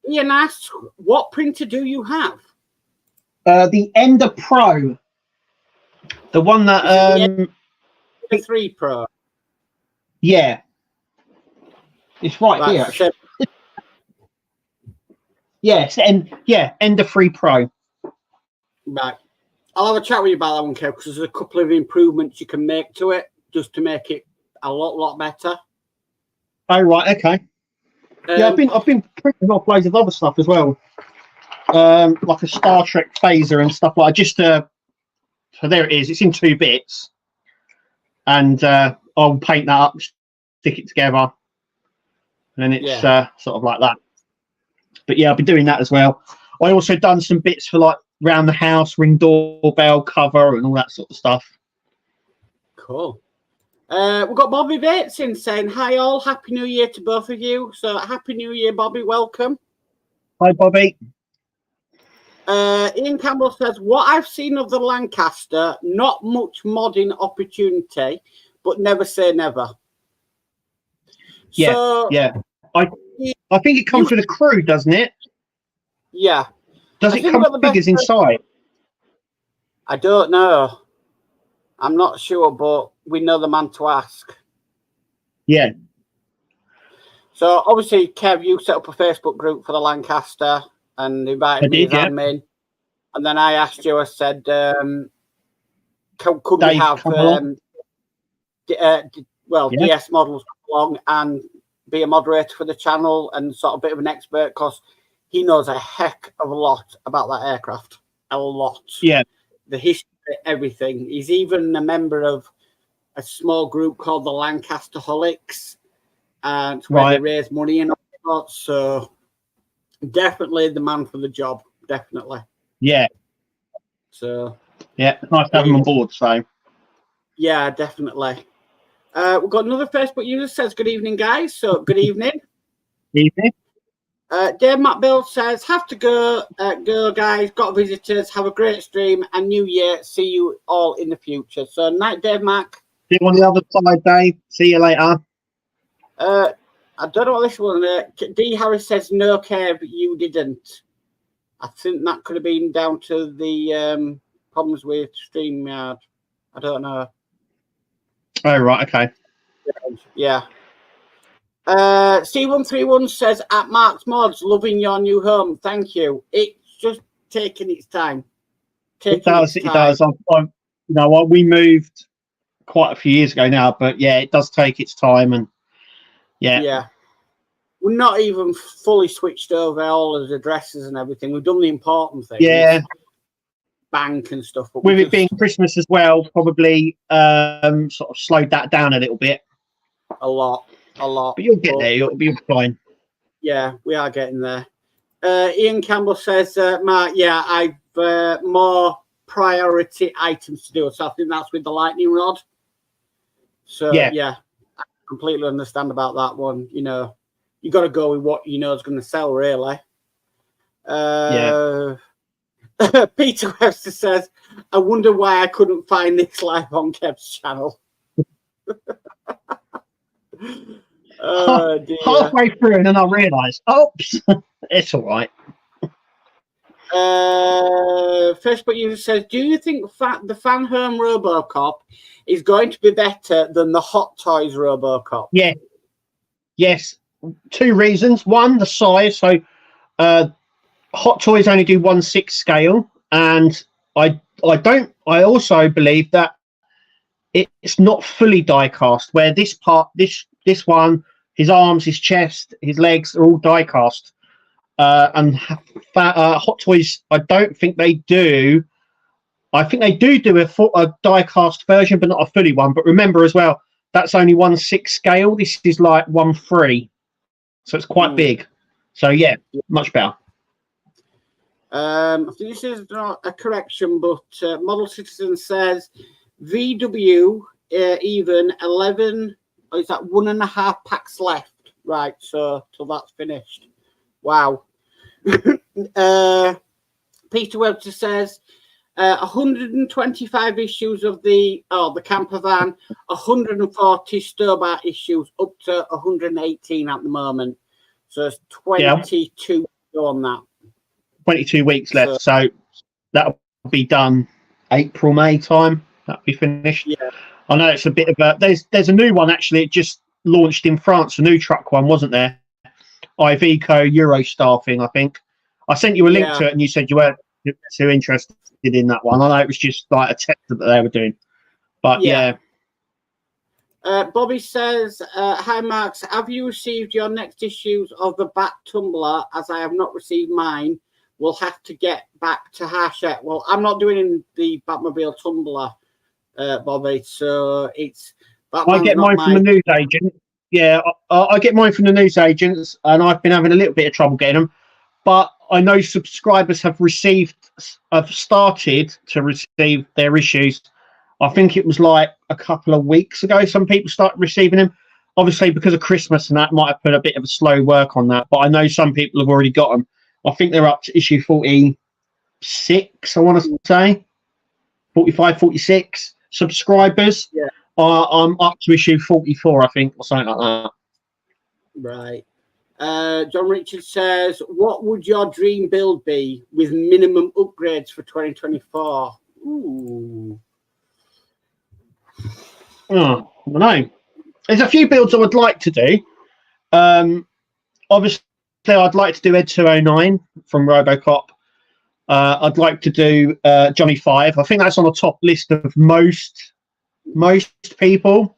Ian asks, what printer do you have? The Ender Pro. The one that the 3 Pro. Yeah. It's right here. Actually. Yes, Ender 3 Pro. Right. I'll have a chat with you about that one, Kev, because there's a couple of improvements you can make to it just to make it a lot better. Oh right, okay. Yeah, I've been printing off loads of other stuff as well, like a Star Trek phaser and stuff like that. Just so there it is. It's in 2 bits, and I'll paint that up, stick it together, and then it's sort of like that. But yeah, I've been doing that as well. I also done some bits for like round the house, Ring doorbell cover, and all that sort of stuff. Cool. We've got Bobby Bates in saying, hi all, Happy New Year to both of you. So Happy New Year, Bobby, welcome. Hi, Bobby. Ian Campbell says, what I've seen of the Lancaster, not much modding opportunity, but never say never. Yeah, so, yeah. I think it comes with a crew, doesn't it? Yeah. Does it come with figures inside? I don't know. I'm not sure, but we know the man to ask. Yeah. So obviously, Kev, you set up a Facebook group for the Lancaster and invited me as admin. And then I asked you, I said, could we have DS models come along and be a moderator for the channel and sort of a bit of an expert, because he knows a heck of a lot about that aircraft. A lot. Yeah. The history, everything. He's even a member of a small group called the Lancaster Holics, and where they raise money and all that. So definitely the man for the job. Definitely. Yeah. So yeah, it's nice to have him on board. So yeah, definitely. We've got another Facebook user says, good evening, guys. So good evening. Evening. Dave Matt Bill says, have to go. Go, guys. Got visitors. Have a great stream and New Year. See you all in the future. So, night, Dave Mac. See you on the other side, Dave. See you later. I don't know what this one. D. Harris says no, Kev, you didn't. I think that could have been down to the problems with StreamYard. I don't know. Oh right, okay. Yeah. C131 says at Mark's Modz, loving your new home. Thank you. It's just taking its time. It does. We moved quite a few years ago now, but yeah, it does take its time, and yeah. We're not even fully switched over all of the addresses and everything. We've done the important things. Yeah. Bank and stuff. But with it being Christmas as well, probably sort of slowed that down a little bit. A lot. But you'll get there. You'll be fine. Yeah, we are getting there. Ian Campbell says, Mark, yeah, I've more priority items to do. So I think that's with the lightning rod. So, yeah, I completely understand about that one. You know, you got to go with what you know is going to sell, really. Peter Webster says, I wonder why I couldn't find this live on Kev's channel. Oh, dear. Halfway through, and then I realised, oops, it's all right. Facebook user says, do you think the Fan Home Robocop is going to be better than the Hot Toys Robocop? Yeah. Yes. 2 reasons. One, the size. So Hot Toys only do 1/6 scale, and I also believe that it's not fully die cast, where this one, his arms, his chest, his legs are all die cast. And Hot Toys, I don't think they do. I think they do a die cast version, but not a fully one. But remember as well, that's only 1/6 scale. This is like 1/3, so it's quite big. So yeah, much better. I think this is not a correction, but Model Citizen says VW even 11. Oh, is that 1.5 packs left? Right, so till that's finished. Wow. Peter Webster says 125 issues of the camper van, 140 Stobart issues, up to 118 at the moment. So it's 22 on that. 22 weeks left, so that'll be done April, May time. That'll be finished. Yeah. I know it's a bit of a. There's a new one actually. It just launched in France. A new truck one, wasn't there? Iveco Eurostar thing, I think. I sent you a link to it, and you said you weren't too interested in that one. I know it was just like a test that they were doing, but yeah. Bobby says, "Hi Max, have you received your next issues of the Bat Tumbler? As I have not received mine, we'll have to get back to Hachette." Well, I'm not doing the Batmobile Tumbler, Bobby. So it's. I get mine from the news agent. Yeah, I get mine from the news agents, and I've been having a little bit of trouble getting them. But I know subscribers have started to receive their issues. I think it was like a couple of weeks ago. Some people started receiving them. Obviously, because of Christmas and that might have put a bit of a slow work on that. But I know some people have already got them. I think they're up to issue 46, I want to say. 45, 46 subscribers. Yeah. I'm up to issue 44, I think, or something like that. Right. John Richard says, what would your dream build be with minimum upgrades for 2024? Ooh. Oh, I don't know. There's a few builds I would like to do. Obviously, I'd like to do Ed 209 from RoboCop. I'd like to do Johnny 5. I think that's on the top list of most people.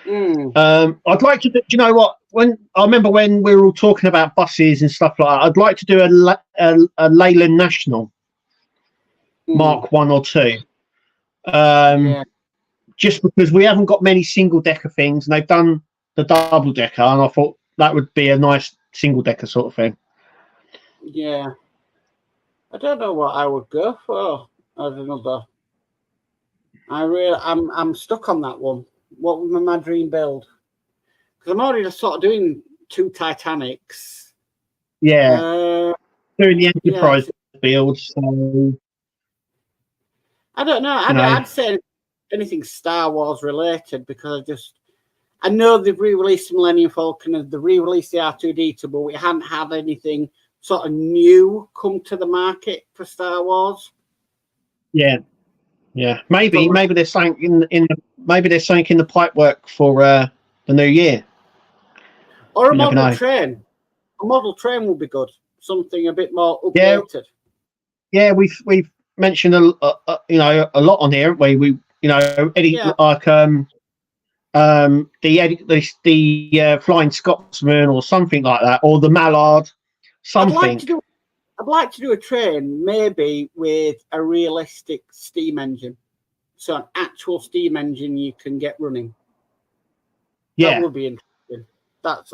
I'd like to do, you know what? I remember when we were all talking about buses and stuff like that, I'd like to do a Leyland National Mark 1 or 2. Just because we haven't got many single decker things, and they've done the double decker, and I thought that would be a nice single decker sort of thing. Yeah. I don't know what I would go for as another. I'm stuck on that one. What would my dream build? Because I'm already sort of doing 2 Titanics. Yeah. Doing the Enterprise build. So I don't know. I'd say anything Star Wars related, because I know they've re-released Millennium Falcon and they've re-released the R2D2, but we hadn't had anything sort of new come to the market for Star Wars. Yeah. Maybe there's something in the pipework for the new year. Or a model train. A model train would be good. Something a bit more updated. Yeah, we've mentioned a lot on here, haven't we? We like the Flying Scotsman or something like that, or the Mallard. Something. I'd like to do a train, maybe with a realistic steam engine, so an actual steam engine you can get running. Yeah, that would be interesting. That's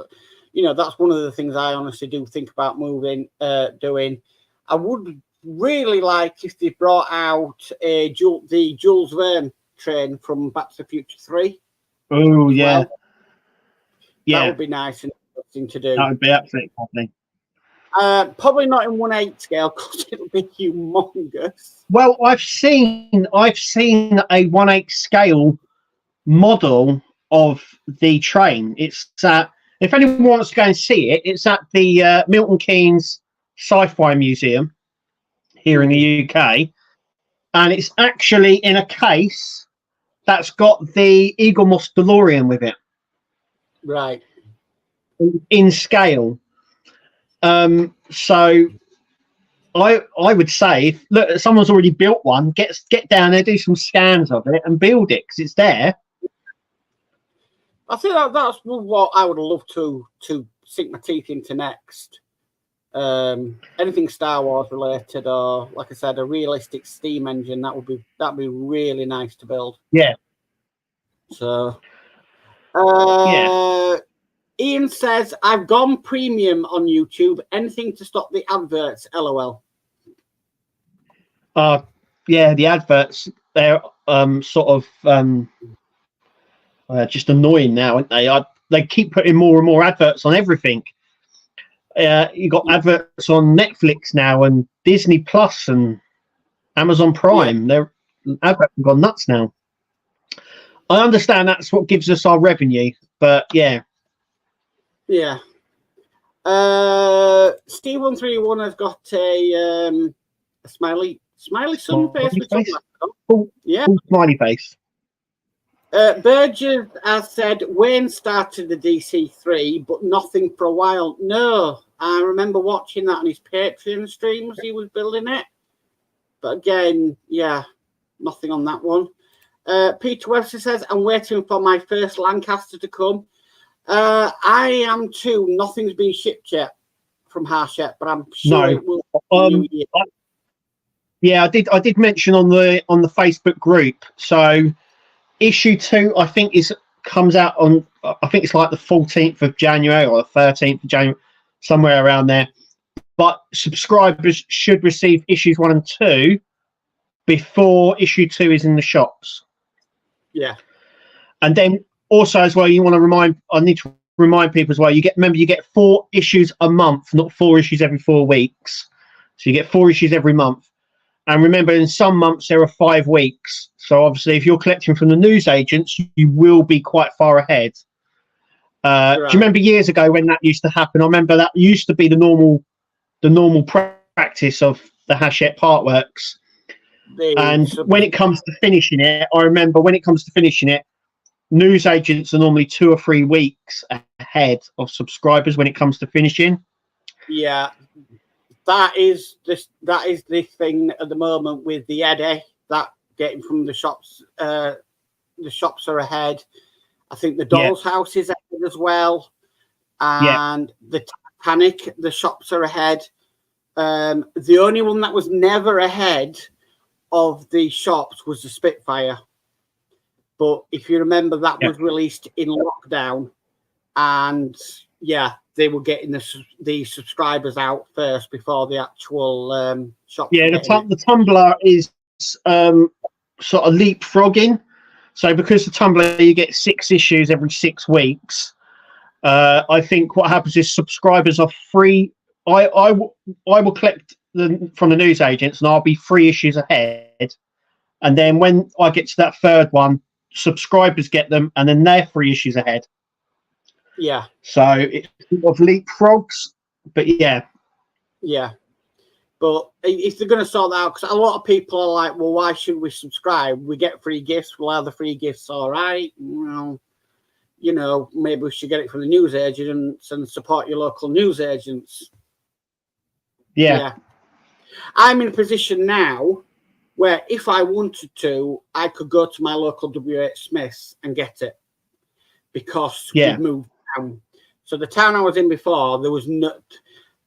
one of the things I honestly do think about doing. I would really like if they brought out the Jules Verne train from Back to the Future 3. Oh yeah, that would be nice and interesting to do. That would be absolutely lovely. Probably not in 1/8 scale because it'll be humongous. Well, I've seen a 1/8 scale model of the train. It's if anyone wants to go and see it, it's at the Milton Keynes Sci-Fi Museum here in the UK, and it's actually in a case that's got the Eagle Moss DeLorean with it. Right. In scale. So I would say, look, someone's already built one. Get down there, do some scans of it, and build it because it's there. I think that's what I would love to sink my teeth into next. Anything Star Wars related, or like I said, a realistic steam engine. That'd be really nice to build. Yeah. So. Ian says, I've gone premium on YouTube. Anything to stop the adverts, LOL. Yeah, the adverts, they're sort of just annoying now, aren't they? They keep putting more and more adverts on everything. You got adverts on Netflix now and Disney Plus and Amazon Prime. Their adverts have gone nuts now. I understand that's what gives us our revenue, but yeah. Yeah. Steve131 has got a smiley sun face. Full smiley face. Burgess has said Wayne started the DC3, but nothing for a while. No, I remember watching that on his Patreon streams. He was building it. But again, nothing on that one. Peter Webster says, I'm waiting for my first Lancaster to come. I am too. Nothing's been shipped yet from Hachette, but I'm sure it will. I did mention on the Facebook group. So issue 2, I think comes out on. I think it's like the 14th of January or the 13th of January, somewhere around there. But subscribers should receive issues 1 and 2 before issue 2 is in the shops. Yeah, and then. Also, as well, I need to remind people as well. You get 4 issues a month, not 4 issues every 4 weeks. So you get 4 issues every month. And remember, in some months there are 5 weeks. So obviously, if you're collecting from the newsagents, you will be quite far ahead. Right. Do you remember years ago when that used to happen? I remember that used to be the normal practice of the Hachette Partworks. And when it comes to finishing it, newsagents are normally 2 or 3 weeks ahead of subscribers when it comes to finishing. Yeah, that is the thing at the moment with the Eddie, that getting from the shops. The shops are ahead. I think the Doll's House is ahead as well, and the Titanic, the shops are ahead. The only one that was never ahead of the shops was the Spitfire. But if you remember, that was released in lockdown, and they were getting the subscribers out first before the actual shop. Yeah, the Tumblr is sort of leapfrogging. So because the Tumblr, you get 6 issues every 6 weeks. I think what happens is subscribers are free. I will collect from the newsagents, and I'll be 3 issues ahead. And then when I get to that 3rd one, subscribers get them, and then they're 3 issues ahead. Yeah. So it sort of leapfrogs, but yeah. Yeah. But if they're going to sort that out, because a lot of people are like, well, why should we subscribe? We get free gifts. Well, are the free gifts all right? Well, you know, maybe we should get it from the news agents and support your local news agents. Yeah. I'm in a position now where if I wanted to, I could go to my local WH Smiths and get it because we've moved down. So the town I was in before, there was no...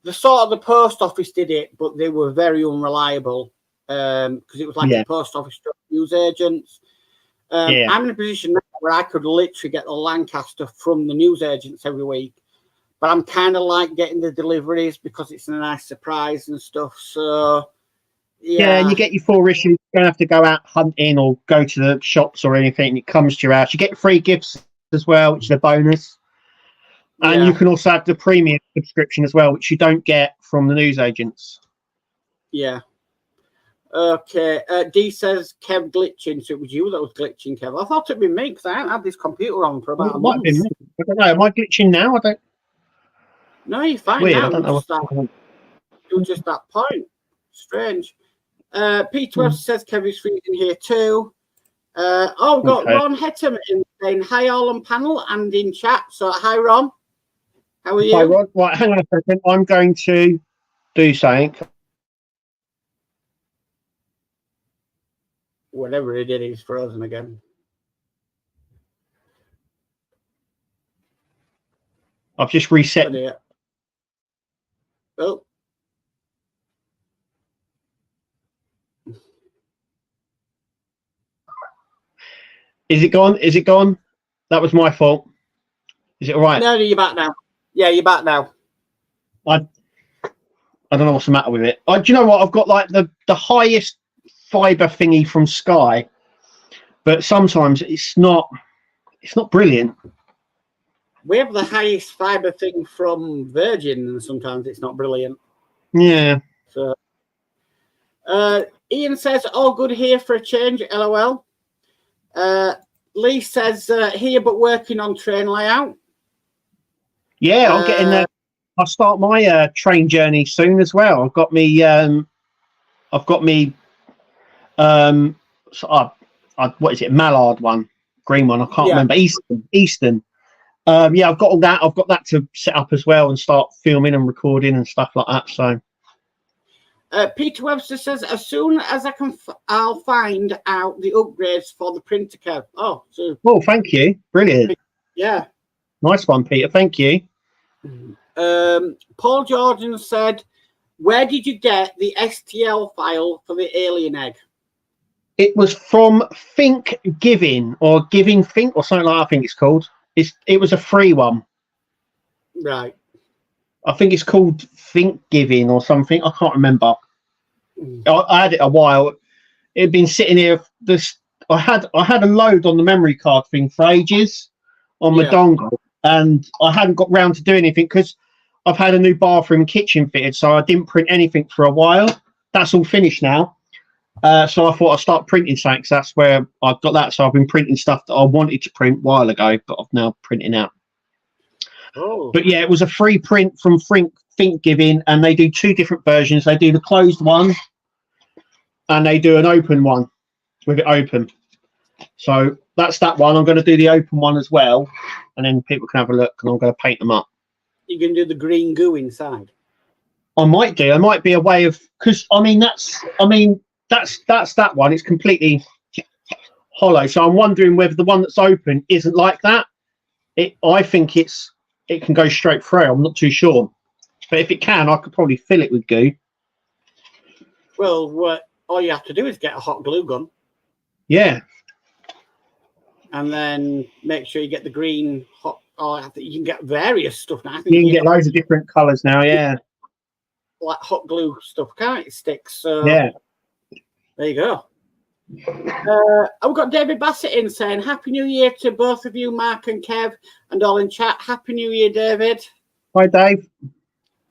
the post office did it, but they were very unreliable because it was like a post office news agents. I'm in a position now where I could literally get the Lancaster from the news agents every week, but I'm kind of like getting the deliveries because it's a nice surprise and stuff. So yeah, and you get your 4 issues. You don't have to go out hunting or go to the shops or anything. It comes to your house. You get free gifts as well, which is a bonus. And you can also have the premium subscription as well, which you don't get from the news agents. Yeah. Okay. D says Kev glitching. So it was you that was glitching, Kev. I thought it'd been me because I haven't had this computer on for about a month. I don't know. Am I glitching now? I don't. No, you're fine. Weird. Now. I don't know. It was just that point. Strange. Peter says Kev is freezing here too. We've got Ron Hettam saying hi all on panel and in chat. So hi Ron. How are you? Hi, Rod. Right, hang on a second. I'm going to do something. Whatever he did, he's frozen again. I've just reset. Oh. Is it gone? Is it gone? That was my fault. Is it all right? No, you're back now. Yeah, you're back now. I don't know what's the matter with it. Do you know what? I've got like the highest fiber thingy from Sky, but sometimes it's not brilliant. We have the highest fiber thing from Virgin, and sometimes it's not brilliant. Yeah. So, Ian says, all good here for a change, LOL. Lee says, here but working on train layout. Yeah, I'm getting there. I'll start my train journey soon as well. I've got me what is it, Mallard one, green one, I can't remember. Eastern. Yeah, I've got all that. I've got that to set up as well and start filming and recording and stuff like that. So Peter Webster says, as soon as I can, I'll find out the upgrades for the printer, Kev. Oh, thank you. Brilliant. Yeah. Nice one, Peter. Thank you. Paul Jordan said, where did you get the STL file for the alien egg? It was from Think Giving or Giving Think or something like that, I think it's called. It was a free one. Right. I think it's called Think Giving or something. I can't remember. I had it a while. It had been sitting here. I had a load on the memory card thing for ages on my dongle, and I hadn't got round to doing anything because I've had a new bathroom and kitchen fitted, so I didn't print anything for a while. That's all finished now. So I thought I'd start printing something. So that's where I've got that. So I've been printing stuff that I wanted to print a while ago, but I've now printing out. Oh. But yeah, it was a free print from Think Giving, and they do 2 different versions. They do the closed one, and they do an open one with it open. So that's that one. I'm going to do the open one as well, and then people can have a look, and I'm going to paint them up. You can do the green goo inside. I might do. I might be a way of, because that's that one. It's completely hollow. So I'm wondering whether the one that's open isn't like that. I think it can go straight through. I'm not too sure, but if it can, I could probably fill it with goo. Well, all you have to do is get a hot glue gun. Yeah. And then make sure you get the green hot. Oh, I think you can get various stuff now. You can get loads of different colours now. Yeah. Like hot glue stuff, can't it? Sticks. So yeah. There you go. I've got David Bassett in saying Happy New Year to both of you, Mark and Kev, and all in chat. Happy New Year, David. Hi, Dave.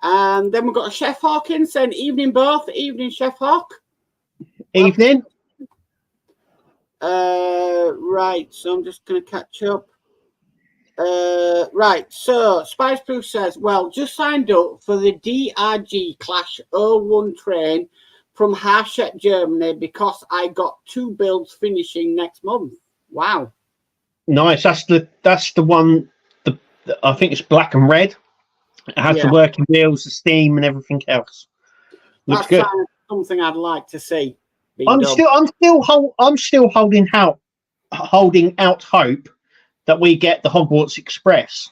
And then we've got Chef Hawkins saying evening both. Evening, Chef Hawk. Evening. Right, so I'm just going to catch up. Right, so Spice Proof says, well, just signed up for the DRG Clash 01 train from Harshett, Germany, because I got 2 builds finishing next month. Wow. Nice. That's the one. I think it's black and red. It has the working wheels, the steam, and everything else. Looks good. That's something I'd like to see. I'm still holding out hope that we get the Hogwarts Express.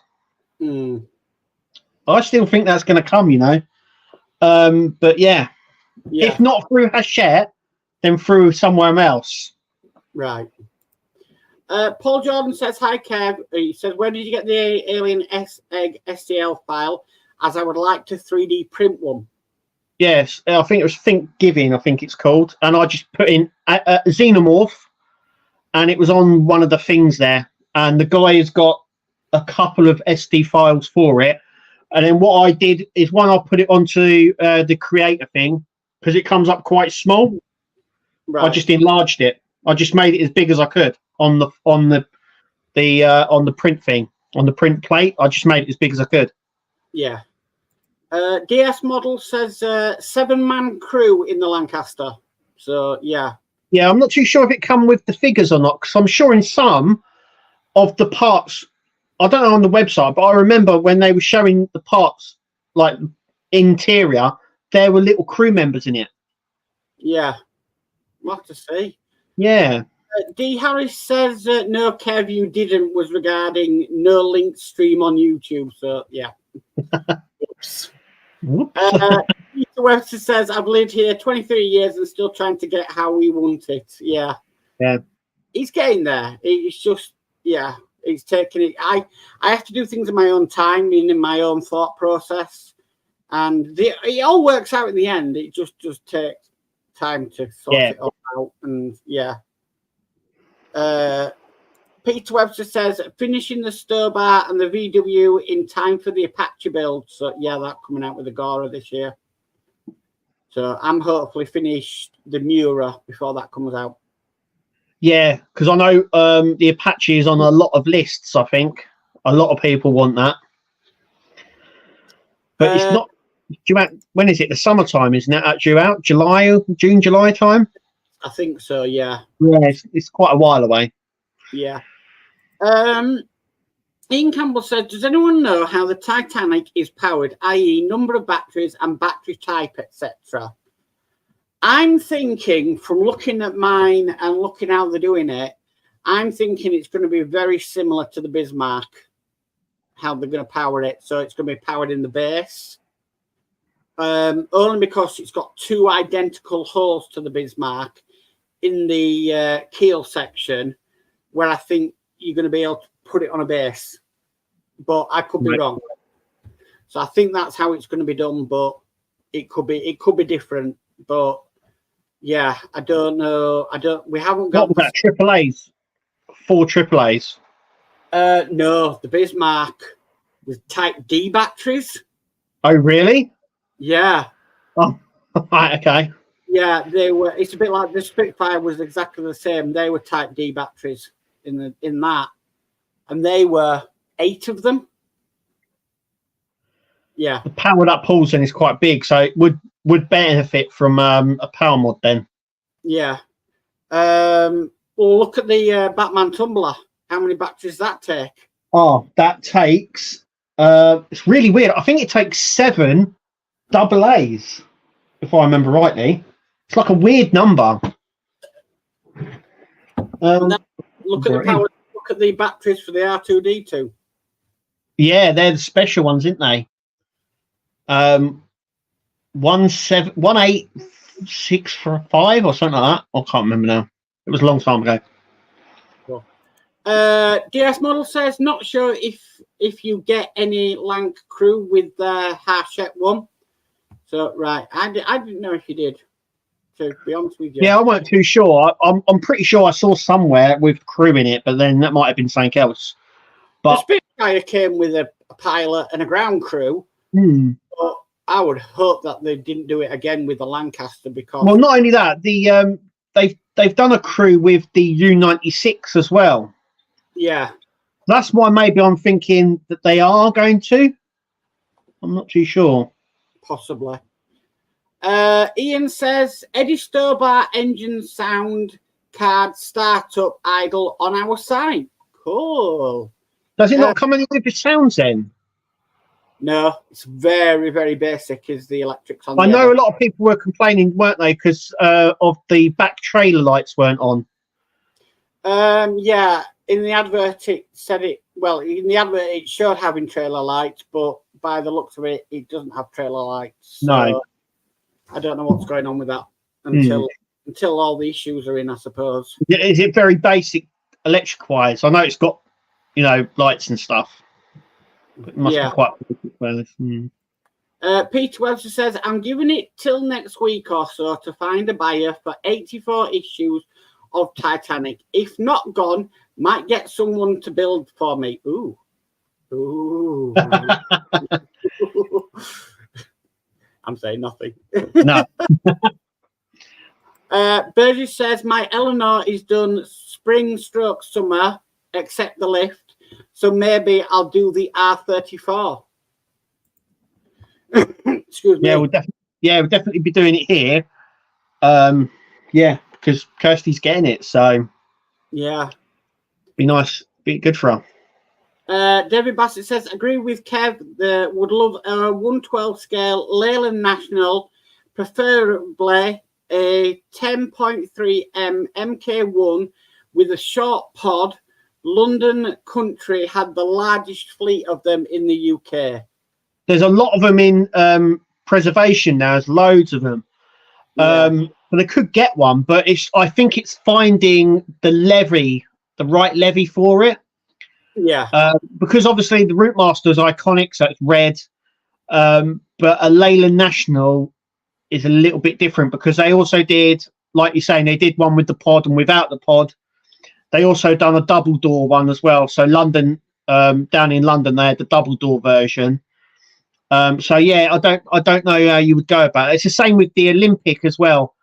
I still think that's going to come, you know. But yeah, if not through Hachette, then through somewhere else. Right. Paul Jordan says, hi, Kev. He says, where did you get the Alien Egg STL file? As I would like to 3D print one. Yes, I think it was Thanksgiving, I think it's called. And I just put in a Xenomorph, and it was on one of the things there. And the guy has got a couple of SD files for it. And then what I did is I put it onto the creator thing, because it comes up quite small. Right. I just enlarged it. I just made it as big as I could on the print thing, on the print plate. I just made it as big as I could. Yeah. DS Model says 7-man crew in the Lancaster. So yeah. Yeah, I'm not too sure if it come with the figures or not, because I'm sure in some of the parts, I don't know on the website, but I remember when they were showing the parts, like interior, there were little crew members in it. Yeah. We'll have to see. Yeah. D. Harris says, no, Kev, you didn't, was regarding no link stream on YouTube. So, yeah. Oops. Peter Webster says, I've lived here 23 years and still trying to get how we want it. Yeah. Yeah. He's getting there. It's just, yeah, he's taking it. I have to do things in my own time, in my own thought process. And it all works out in the end. It just takes time to sort it all out. And, yeah. Peter Webster says, finishing the Stobar and the VW in time for the Apache build. So, yeah, that's coming out with the Gora this year. So, I'm hopefully finished the Mura before that comes out. Yeah, because I know the Apache is on a lot of lists, I think. A lot of people want that. But it's not due out. When is it? The summertime, isn't it? Due out? June, July time? I think so, yeah. Yeah, it's quite a while away. Yeah. Ian Campbell said, does anyone know how the Titanic is powered, i.e. number of batteries and battery type, etc.? I'm thinking, from looking at mine and looking how they're doing it, I'm thinking it's going to be very similar to the Bismarck, how they're going to power it. So it's going to be powered in the base. Only because it's got 2 identical holes to the Bismarck in the keel section, where I think you're going to be able to put it on a base. But I could be wrong. So I think that's how it's going to be done, but it could be different. But yeah, I don't know. We haven't got. What about AAAs? 4 AAAs? No, the Bismarck with Type D batteries. Oh, really? Yeah. Oh, right, okay. Yeah, they were. It's a bit like the Spitfire was exactly the same. They were Type D batteries in that, and they were 8 of them. Yeah, the powered up pulls then is quite big, so it would benefit from a power mod then. Yeah. Well, look at the Batman Tumbler. How many batteries that take? Oh, that takes. It's really weird. I think it takes 7 AA's, if I remember rightly. It's like a weird number. Look at the power. Look at the batteries for the R2D2. Yeah, they're the special ones, aren't they? 18645 or something like that. I can't remember now. It was a long time ago. Cool. DS Model says, not sure if you get any Lanc crew with the Hachette one. So right, I didn't know if you did. To be honest with you. Yeah, I wasn't too sure. I'm pretty sure I saw somewhere with crew in it, but then that might have been something else. But the Spitfire came with a pilot and a ground crew. But I would hope that they didn't do it again with the Lancaster, because well, not only that, they've done a crew with the U-96 as well. Yeah. That's why maybe I'm thinking that they are going to. I'm not too sure. Possibly. Ian says, Eddie Stobart engine sound card startup idle on our site. Cool. Does it not come in with the sounds then? No, it's very, very basic. Is the electrics on? I know a lot of people were complaining, weren't they, because of the back trailer lights weren't on. Yeah, in the advert it said it. Well, in the advert it showed having trailer lights, but by the looks of it, it doesn't have trailer lights. So no, I don't know what's going on with that until all the issues are in, I suppose. Is it very basic electric wise? I know it's got, lights and stuff. But it must be quite basic. Peter Webster says, I'm giving it till next week or so to find a buyer for 84 issues of Titanic. If not gone, might get someone to build for me. Ooh. I'm saying nothing. No. Burgess says, my Eleanor is done spring/summer, except the lift. So maybe I'll do the R34. Excuse me. We'll definitely be doing it here. Because Kirsty's getting it, so be nice, be good for her. David Bassett says, agree with Kev. Would love a 112 scale Leyland National, preferably a 10.3 M MK1 with a short pod. London Country had the largest fleet of them in the UK. There's a lot of them in preservation now. There's loads of them. But they could get one, but I think it's finding the right levy for it. Yeah. Because obviously the Routemaster is iconic, so it's red. But a Leyland National is a little bit different because they also did, like you're saying, they did one with the pod and without the pod. They also done a double door one as well. So London, down in London, they had the double door version. I don't know how you would go about it. It's the same with the Olympic as well,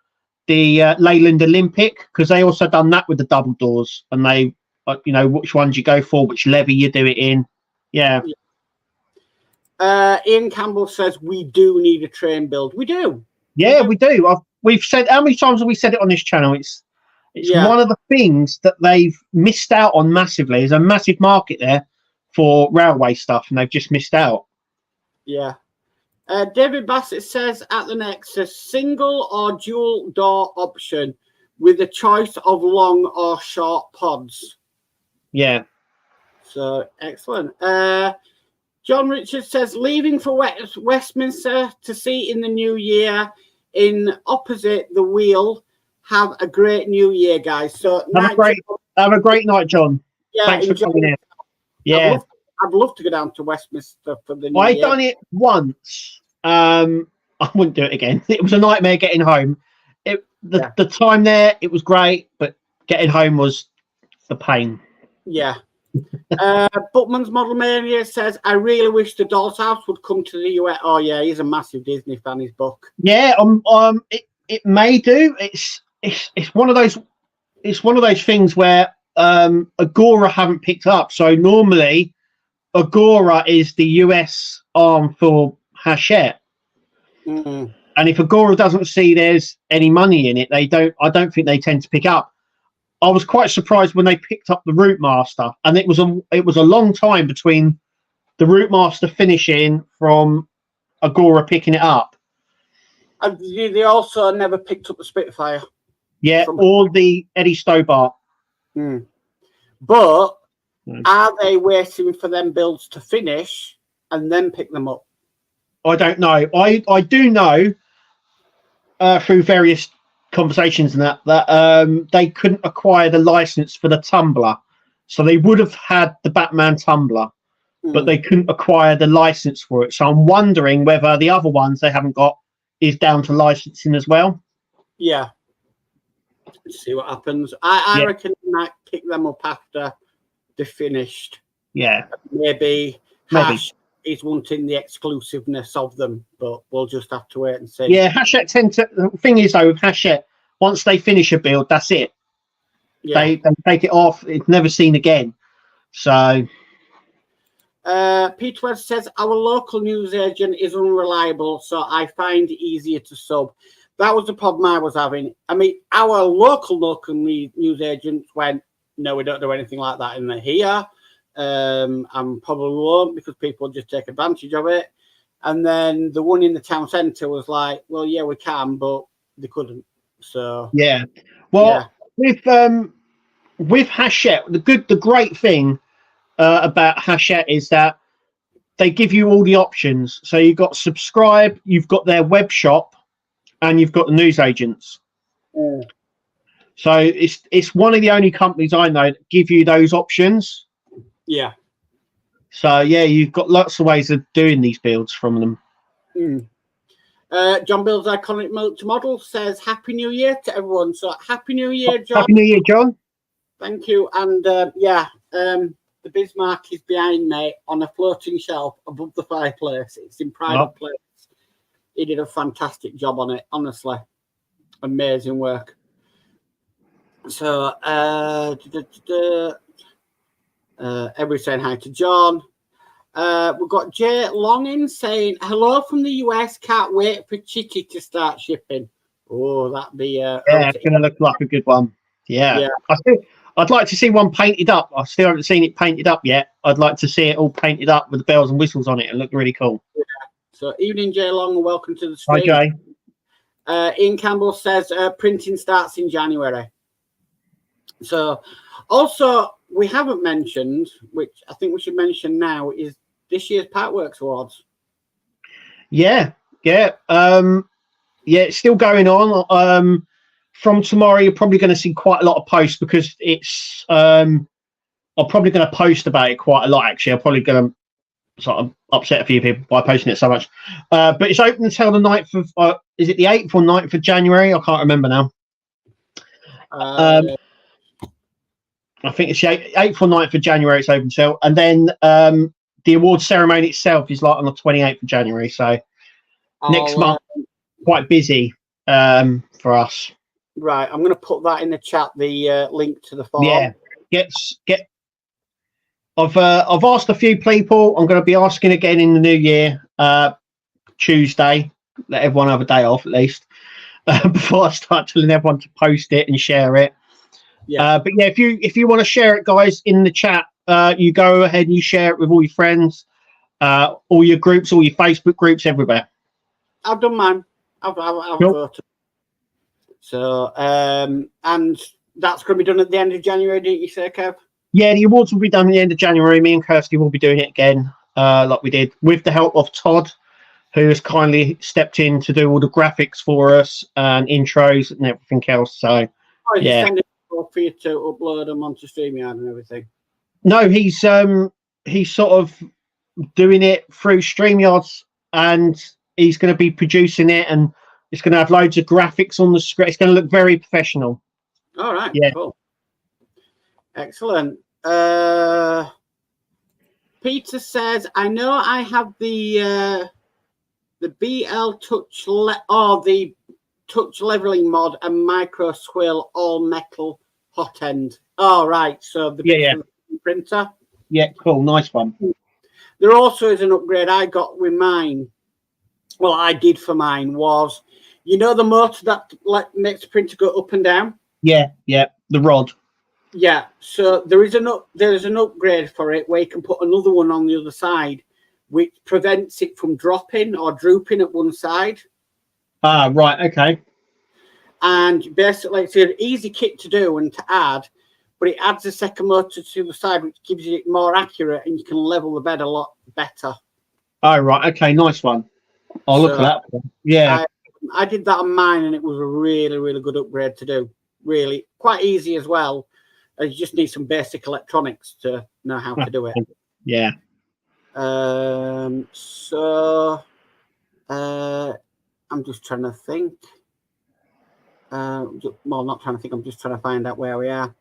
the Leyland Olympic, because they also done that with the double doors, and they, which ones you go for, which levy you do it in. Yeah. Ian Campbell says we do need a train build. We do. Yeah, we do. We've said, how many times have we said it on this channel? It's one of the things that they've missed out on massively. There's a massive market there for railway stuff, and they've just missed out. Yeah. David Bassett says at the Nexus, single or dual door option with a choice of long or short pods. Yeah. So excellent. John Richards says, leaving for Westminster to see in the new year in opposite the wheel. Have a great new year, guys. So have a great night, John. Yeah, thanks for coming in. Yeah. I'd love to go down to Westminster for the new year. I done it once. I wouldn't do it again. It was a nightmare getting home. The time there, it was great, but getting home was the pain. Yeah. Buttman's Model Mania says, I really wish the Doll's House would come to the US. Oh yeah, he's a massive Disney fan, his book. Yeah, it may do. It's one of those things where Agora haven't picked up. So normally Agora is the US arm for Hachette. Mm-hmm. And if Agora doesn't see there's any money in it, I don't think they tend to pick up. I was quite surprised when they picked up the Routemaster, and it was a long time between the Routemaster finishing from Agora picking it up. And they also never picked up the Spitfire. Yeah, or the Eddie Stobart. But are they waiting for them builds to finish and then pick them up? I don't know. I do know through various conversations and that they couldn't acquire the license for the Tumbler, so they would have had the Batman Tumbler, but they couldn't acquire the license for it. So I'm wondering whether the other ones they haven't got is down to licensing as well. Yeah. Let's see what happens. I reckon they might pick them up after they're finished. Yeah. Maybe Hash is wanting the exclusiveness of them, but we'll just have to wait and see. Yeah, Hachette the thing is though with Hachette, once they finish a build, that's it. Yeah. They take it off, it's never seen again. So. Peter West says our local newsagent is unreliable, so I find it easier to sub. That was the problem I was having. I mean, our local newsagents went, no, we don't do anything like that in here. And probably won't because people just take advantage of it. And then the one in the town centre was like, well, yeah, we can, but they couldn't. So yeah, well, yeah. With Hachette, the great thing about Hachette is that they give you all the options. So you've got subscribe, you've got their web shop, and you've got the news agents. Mm. So it's one of the only companies I know that give you those options. Yeah. So yeah, you've got lots of ways of doing these builds from them. Mm. John Bill's iconic model says Happy New Year to everyone. So Happy New Year, John. Happy New Year, John. Thank you. And the Bismarck is behind me on a floating shelf above the fireplace. It's in pride of place. He did a fantastic job on it, honestly. Amazing work. So, everybody's saying hi to John. We've got Jay Longin saying, hello from the US. Can't wait for Chicky to start shipping. Oh, that'd be... it's going to look like a good one. Yeah. I'd like to see one painted up. I still haven't seen it painted up yet. I'd like to see it all painted up with the bells and whistles on it and look really cool. Yeah. So, evening, Jay Long, and welcome to the stream. Hi, Jay. Ian Campbell says printing starts in January. So, also, we haven't mentioned, which I think we should mention now, is this year's Partworks Awards. Yeah. It's still going on. From tomorrow, you're probably going to see quite a lot of posts because it's. I'm probably going to post about it quite a lot. Actually, I'm probably going to sort of upset a few people by posting it so much. But it's open until the 9th of. Is it the 8th or 9th of January? I can't remember now. I think it's the 8th or 9th of January. It's open till, and then the award ceremony itself is like on the 28th of January. So next month, quite busy for us. Right, I'm going to put that in the chat. The link to the form. Yeah, I've asked a few people. I'm going to be asking again in the new year, Tuesday. Let everyone have a day off at least before I start telling everyone to post it and share it. Yeah. But yeah, if you want to share it, guys, in the chat, you go ahead and you share it with all your friends, all your groups, all your Facebook groups, everywhere. I've done mine. I've voted. So, and that's going to be done at the end of January, didn't you say, Kev? Yeah, the awards will be done at the end of January. Me and Kirsty will be doing it again, like we did, with the help of Todd, who has kindly stepped in to do all the graphics for us and intros and everything else. So, yeah. For you to upload them onto StreamYard and everything. No, he's sort of doing it through StreamYard, and he's going to be producing it, and it's going to have loads of graphics on the screen. It's going to look very professional. All right. Yeah. Cool. Excellent. Peter says, I know I have the BL Touch the Touch leveling mod and micro swill all metal hot end. Oh, right. So the printer. Yeah, cool. Nice one. There also is an upgrade I got with mine. Well, I did for mine was, you know, the motor that makes the printer go up and down. Yeah. The rod. Yeah. So there is an upgrade for it where you can put another one on the other side, which prevents it from dropping or drooping at one side. Ah, right. Okay. And basically, it's an easy kit to do and to add, but it adds a second motor to the side, which gives it more accurate, and you can level the bed a lot better. Oh, right. Okay. Nice one. I'll look at that. Yeah. I did that on mine, and it was a really, really good upgrade to do. Really quite easy as well. You just need some basic electronics to know how to do it. Yeah. So I'm just trying to think. Well, not trying to think. I'm just trying to find out where we are.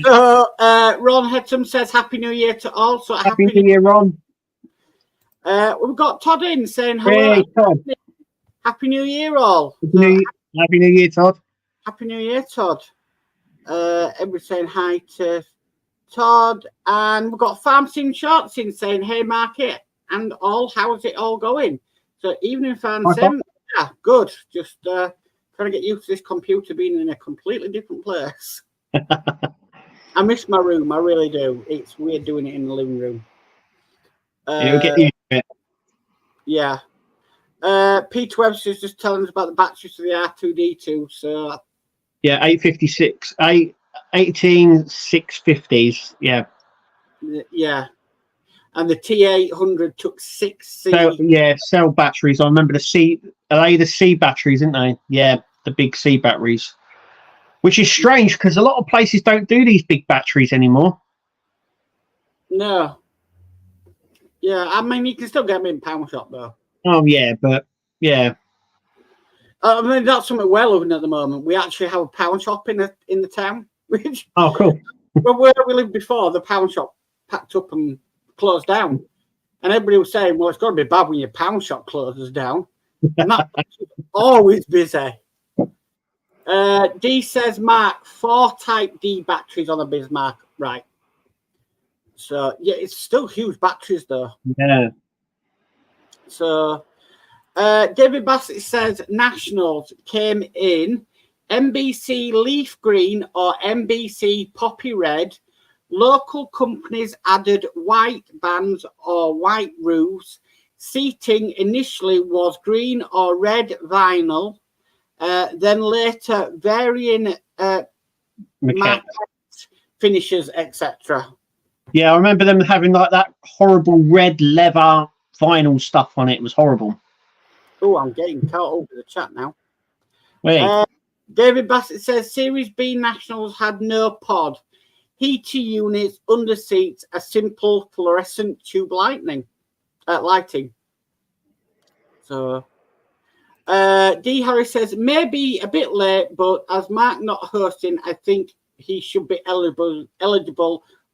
Ron Hedsom says Happy New Year to all. So Happy New Year, Ron. We've got Todd in saying hello. Hey, Todd. Happy New Year, all. Happy New Year, Todd. Happy New Year, Todd. Everybody saying hi to Todd, and we've got Farm Sim Shorts in saying, "Hey, Market and all, how's it all going?" So, evening, Farm Sim. Yeah, good. Just trying to get used to this computer being in a completely different place. I miss my room. I really do. It's weird doing it in the living room. You'll get used to it. Yeah. Peter Webster's just telling us about the batteries for the R2D2. So yeah, 856, 18650s. Yeah. Yeah. And the T800 took 6C. So, yeah, cell batteries. I remember the C. Are they the C batteries, aren't they? Yeah, the big C batteries. Which is strange because a lot of places don't do these big batteries anymore. No. Yeah, I mean, you can still get them in Pound Shop, though. Oh, yeah, but, yeah. I mean, that's something we're loving at the moment. We actually have a Pound Shop in the town. Which, oh, cool. where we lived before, the Pound Shop packed up and closed down. And everybody was saying, well, it's got to be bad when your Pound Shop closes down. And that's always busy. D says, Mark, 4 Type D batteries on a Bismarck. Right. So, yeah, it's still huge batteries, though. Yeah. So, David Bassett says, Nationals came in NBC Leaf Green or NBC Poppy Red. Local companies added white bands or white roofs. Seating initially was green or red vinyl. Then later varying finishes, etc. Yeah, I remember them having like that horrible red leather vinyl stuff on it. It was horrible. Oh, I'm getting caught over the chat now. Wait. David Bassett says Series B Nationals had no pod. Heater units, under seats, a simple fluorescent tube lighting. So, D. Harris says, maybe a bit late, but as Mark not hosting, I think he should be eligible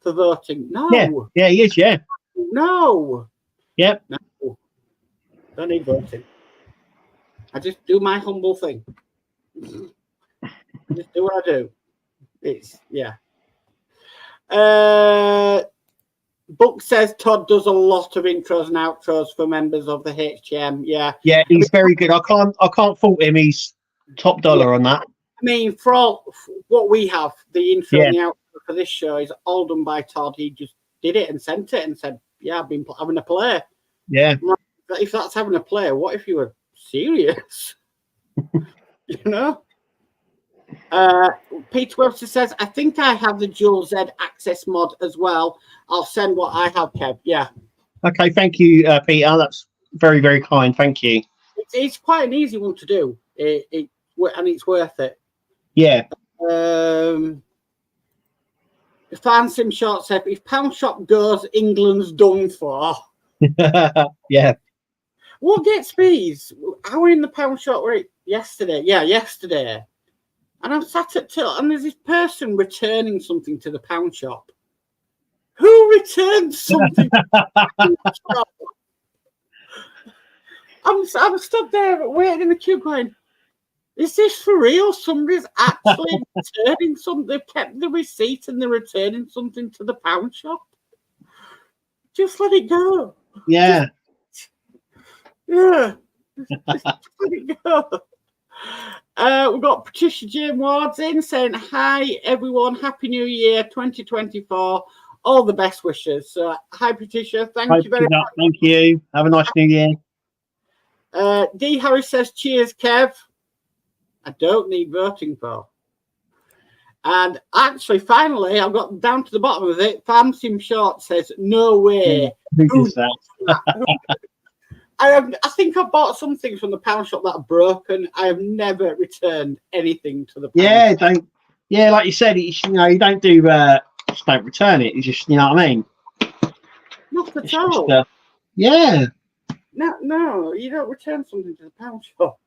for voting. No. Yeah, he is, yeah. No. Yep. No. Don't need voting. I just do my humble thing. Just do what I do. It's, yeah. Book says Todd does a lot of intros and outros for members of the HM. Yeah, he's very good. I can't fault him. He's top dollar on that. I mean, for all what we have, the intro and the outro for this show is all done by Todd. He just did it and sent it and said, "Yeah, I've been having a play." Yeah. Like, if that's having a play, what if you were serious? You know. Peter Webster says, I think I have the Dual Z Access mod as well. I'll send what I have, Kev. Yeah. Okay, thank you, Peter. That's very, very kind. Thank you. It's quite an easy one to do. And it's worth it. Yeah. The Fan Sim Short said, if Pound Shop goes, England's done for. Yeah. What gets me? I were in the Pound Shop yesterday. Yeah, yesterday. And I'm sat at till, and there's this person returning something to the Pound Shop. Who returns something to the Pound Shop? I'm stood there waiting in the queue going, is this for real? Somebody's actually returning something. They've kept the receipt and they're returning something to the Pound Shop. Just let it go. Yeah. Just let it go. We've got Patricia Jane Wards in saying, hi, everyone. Happy New Year 2024. All the best wishes. So, hi, Patricia. Thank you very much. Thank you. Have a nice New Year. D. Harris says, cheers, Kev. I don't need voting for. And actually, finally, I've got down to the bottom of it. Fan Sim Short says, no way. Who does that? I think I bought some things from the Pound Shop that are broken. I have never returned anything to the Pound Shop. Like you said, you don't do just don't return it. You just, you know what I mean? Not at all. Yeah. No, you don't return something to the Pound Shop.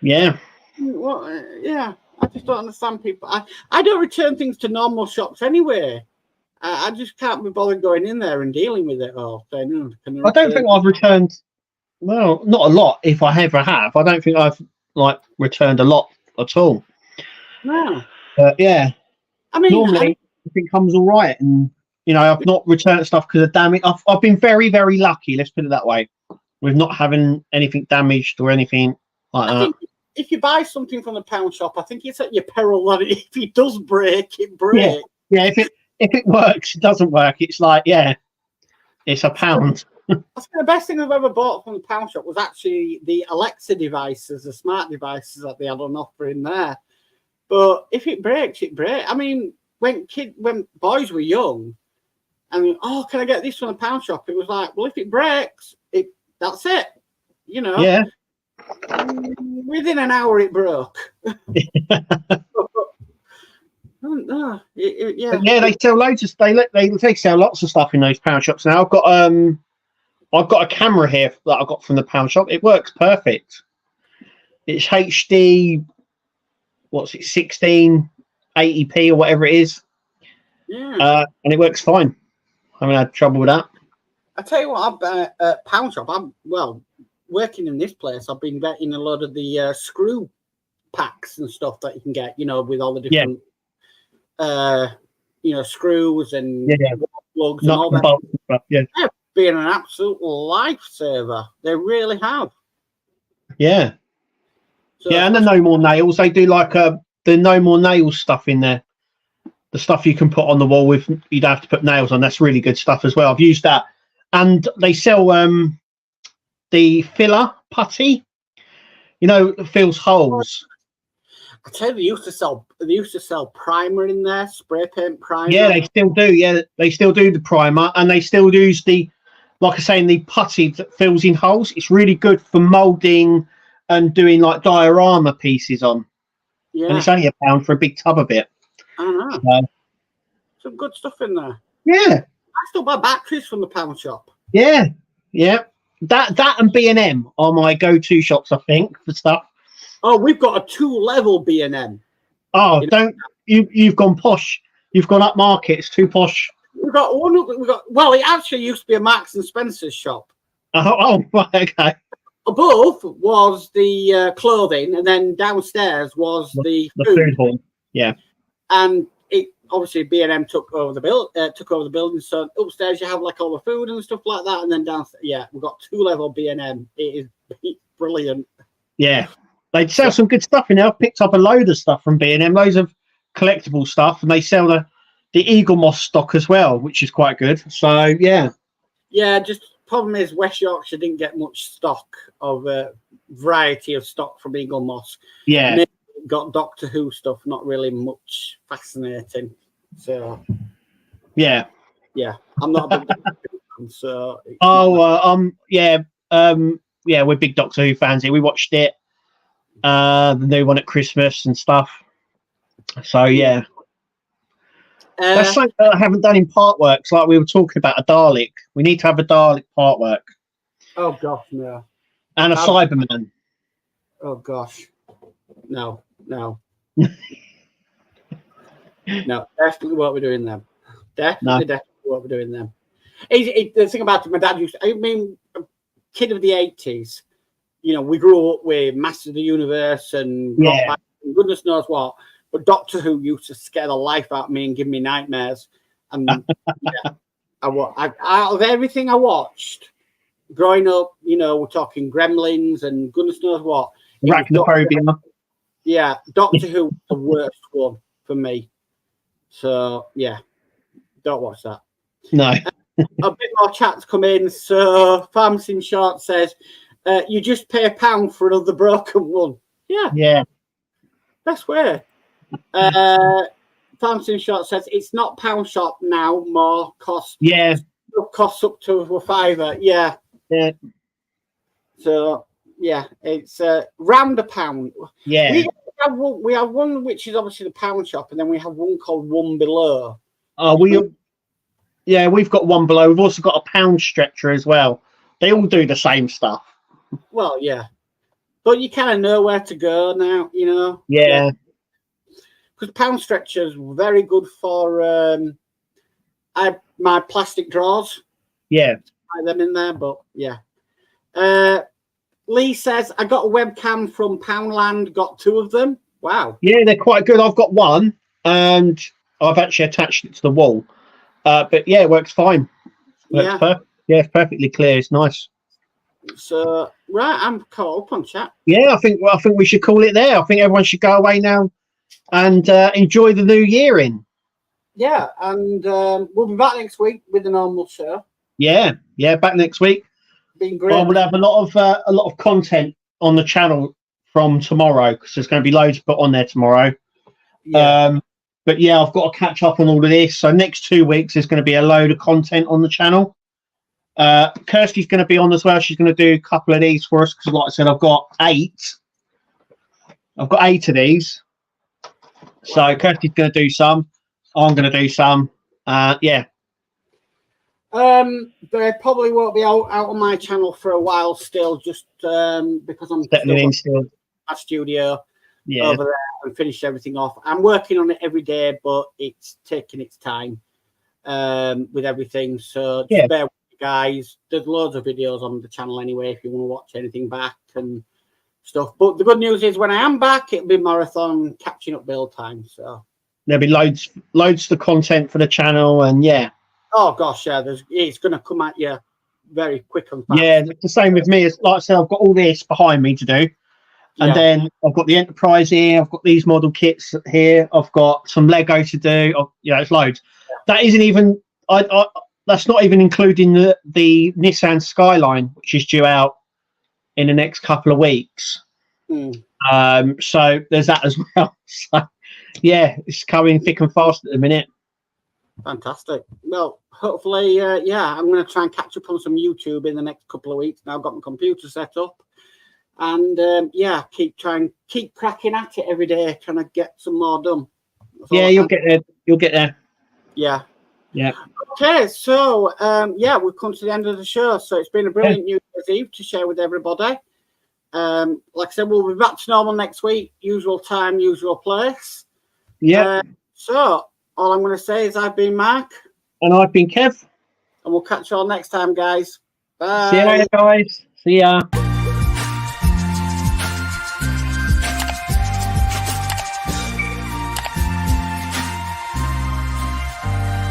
Yeah. Well, yeah, I just don't understand people. I don't return things to normal shops anyway. I just can't be bothered going in there and dealing with it all. I don't think I've returned. Well, not a lot. If I ever have, I don't think I've returned a lot at all. No. Yeah. I mean, normally it comes all right, and you know, I've not returned stuff because of damage. I've been very, very lucky. Let's put it that way, with not having anything damaged or anything like I that. think if you buy something from the pound shop, I think it's at your peril that if it does break, it breaks. Yeah. If it works, it doesn't work. It's like it's a pound. I think the best thing I've ever bought from the pound shop was actually the Alexa devices, the smart devices that they had on offer in there. But if it breaks, it breaks. I mean, when boys were young, I mean, oh, can I get this from the pound shop? It was like, well, if it breaks, that's it. You know. Yeah. Within an hour, it broke. They sell loads of they sell lots of stuff in those pound shops now. I've got a camera here that I got from the pound shop. It works perfect. It's HD, what's it, 1680p or whatever it is. Yeah. And it works fine. I haven't had trouble with that. I tell you what, at pound shop, working in this place, I've been getting a lot of the screw packs and stuff that you can get, you know, with all the different screws and plugs and all that. Stuff, yeah. They've been an absolute lifesaver. They really have. Yeah. So, and the no more nails. They do like the no more nails stuff in there. The stuff you can put on the wall with, you don't have to put nails on. That's really good stuff as well. I've used that. And they sell the filler putty, you know, that fills holes. I tell you, they used to sell primer in there, spray paint primer. Yeah, they still do. Yeah, they still do the primer, and they still use the, like I say, the putty that fills in holes. It's really good for moulding and doing like diorama pieces on. Yeah, and it's only £1 for a big tub of it. I know. Some good stuff in there. Yeah, I still buy batteries from the pound shop. Yeah. That and B&M are my go-to shops, I think, for stuff. Oh, we've got a 2-level B&M. Oh, you've gone posh. You've gone up market. It's too posh. We've got well, it actually used to be a Marks and Spencer's shop. Oh, right, okay. Above was the clothing, and then downstairs was the food hall. Yeah. And it obviously B&M took over the building. So upstairs you have like all the food and stuff like that, and then downstairs, we've got 2-level B&M. It is brilliant. Yeah. They sell some good stuff in there. I've picked up a load of stuff from B&M, loads of collectible stuff, and they sell the Eagle Moss stock as well, which is quite good. So, yeah. Yeah, just problem is West Yorkshire didn't get much stock of variety of stock from Eagle Moss. Yeah. Maybe got Doctor Who stuff, not really much fascinating. So, yeah. I'm not a big Doctor Who fan, so. We're big Doctor Who fans here. We watched it. The new one at Christmas and stuff. So yeah, that's something that I haven't done in Partworks. Like we were talking about a Dalek. We need to have a Dalek Partwork. Oh gosh, no. And a Cyberman. Oh gosh, no. No, definitely what we're doing them. Definitely what we're doing them. The thing about it, my dad a kid of the 80s. You know, we grew up with Masters of the Universe and goodness knows what. But Doctor Who used to scare the life out of me and give me nightmares. And out of everything I watched growing up, you know, we're talking Gremlins and goodness knows what. Arachnophobia. Yeah, Doctor Who was the worst one for me. So yeah, don't watch that. No. A bit more chat's come in. So Farms in Short says, you just pay £1 for another broken one. Yeah. Best way. Farms in Short says it's not pound shop now. More cost. Yeah. Costs up to £5. Yeah. So yeah, it's round £1. Yeah. We have one which is obviously the pound shop, and then we have one called One Below. Oh, we've got One Below. We've also got a pound stretcher as well. They all do the same stuff. Well, yeah, but you kind of know where to go now, you know. Yeah. Because pound stretchers were very good for my plastic drawers. Yeah. I them in there, but yeah. Lee says I got a webcam from Poundland. Got 2 of them. Wow. Yeah, they're quite good. I've got one, and I've actually attached it to the wall. But yeah, it works fine. Works it's perfectly clear. It's nice. So right, I'm caught up on chat. Yeah, I think we should call it there. I think everyone should go away now and enjoy the new year in. Yeah, and we'll be back next week with the normal show. Yeah, back next week. Been great. I will have a lot of content on the channel from tomorrow because there's going to be loads put on there tomorrow. Yeah. But yeah, I've got to catch up on all of this. So next 2 weeks there's going to be a load of content on the channel. Kirsty's going to be on as well. She's going to do a couple of these for us because, like I said, I've got 8. I've got 8 of these. So Kirsty's going to do some. I'm going to do some. Yeah. They probably won't be out on my channel for a while still, just because I'm still in my studio over there and finished everything off. I'm working on it every day, but it's taking its time with everything. So just bear with me, guys. There's loads of videos on the channel anyway if you want to watch anything back and stuff. But the good news is when I am back, it'll be marathon catching up build time. So there'll be loads of content for the channel, and oh gosh, it's going to come at you very quick and fast. Yeah, the same with me. As like I said, I've got all this behind me to do, and then I've got the Enterprise here. I've got these model kits here. I've got some Lego to do. It's loads. That isn't even. That's not even including the Nissan Skyline, which is due out in the next couple of weeks. So there's that as well. So yeah, it's coming thick and fast at the minute. Fantastic. Well, hopefully, I'm going to try and catch up on some YouTube in the next couple of weeks. Now I've got my computer set up, and keep cracking at it every day, trying to get some more done. You'll get there. You'll get there. Yeah. Yeah. Okay, so we've come to the end of the show. So it's been a brilliant New Year's Eve to share with everybody. Like I said, we'll be back to normal next week. Usual time, usual place. Yeah. So all I'm going to say is I've been Mark. And I've been Kev. And we'll catch you all next time, guys. Bye. See you later, guys. See ya.